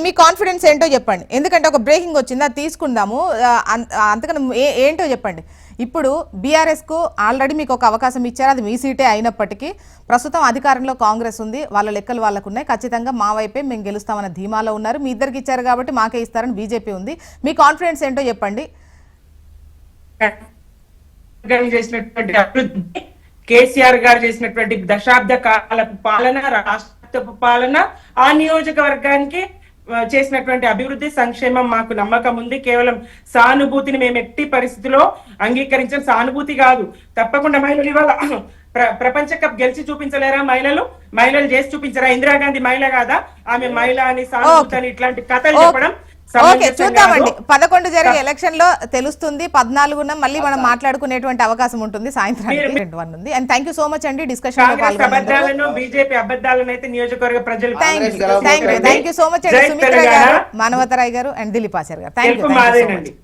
మీ కాన్ఫిడెన్స్ ఏంటో చెప్పండి, ఎందుకంటే ఒక బ్రేకింగ్ వచ్చింది, అది తీసుకుందాము. అంతకన్నా ఏంటో చెప్పండి. ఇప్పుడు బీఆర్ఎస్ కు ఆల్రెడీ మీకు ఒక అవకాశం ఇచ్చారు, అది మీ సీటే అయినప్పటికీ ప్రస్తుతం అధికారంలో కాంగ్రెస్ ఉంది, వాళ్ళ లెక్కలు వాళ్ళకు ఉన్నాయి, ఖచ్చితంగా మా వైపే మేము గెలుస్తామన్న ధీమాలో ఉన్నారు. మీ ఇద్దరికి ఇచ్చారు కాబట్టి మాకే ఇస్తారని బీజేపీ ఉంది. మీ కాన్ఫిడెన్స్ ఏంటో చెప్పండి. కేసీఆర్ గారు చేసినటువంటి దశాబ్ద కాలపు పాలన, రాష్ట్ర పాలన, ఆ నియోజకవర్గానికి చేసినటువంటి అభివృద్ధి, సంక్షేమం మాకు నమ్మకం ఉంది. కేవలం సానుభూతిని మేము ఎట్టి పరిస్థితిలో అంగీకరించాం. సానుభూతి కాదు, తప్పకుండా మహిళలు ఇవాళ ప్రపంచ కప్ గెలిచి చూపించలేరా మహిళలు చేసి చూపించరా? ఇందిరాగాంధీ మహిళ కాదా? ఆమె మహిళ అని సానుభూతి అని ఇట్లాంటి కథలు చెప్పడం ఓకే, చూద్దామండి. 11 జరిగే ఎలక్షన్ లో తెలుస్తుంది. 14న మళ్ళీ మనం మాట్లాడుకునేటువంటి అవకాశం ఉంటుంది సాయంత్రానికి. ఉంది. And thank you so much అండి డిస్కషన్ లో పాల్గొన్నందుకు. బీజేపీ అబద్ధాలను అయితే నియోజకవర్గ ప్రజలు థ్యాంక్ యూ సో మచ్ అండి. సుమిత్ర గారు, మానవతరాయ్ గారు అండ్ దిలీప్ ఆచార్య గారు థ్యాంక్ యూ.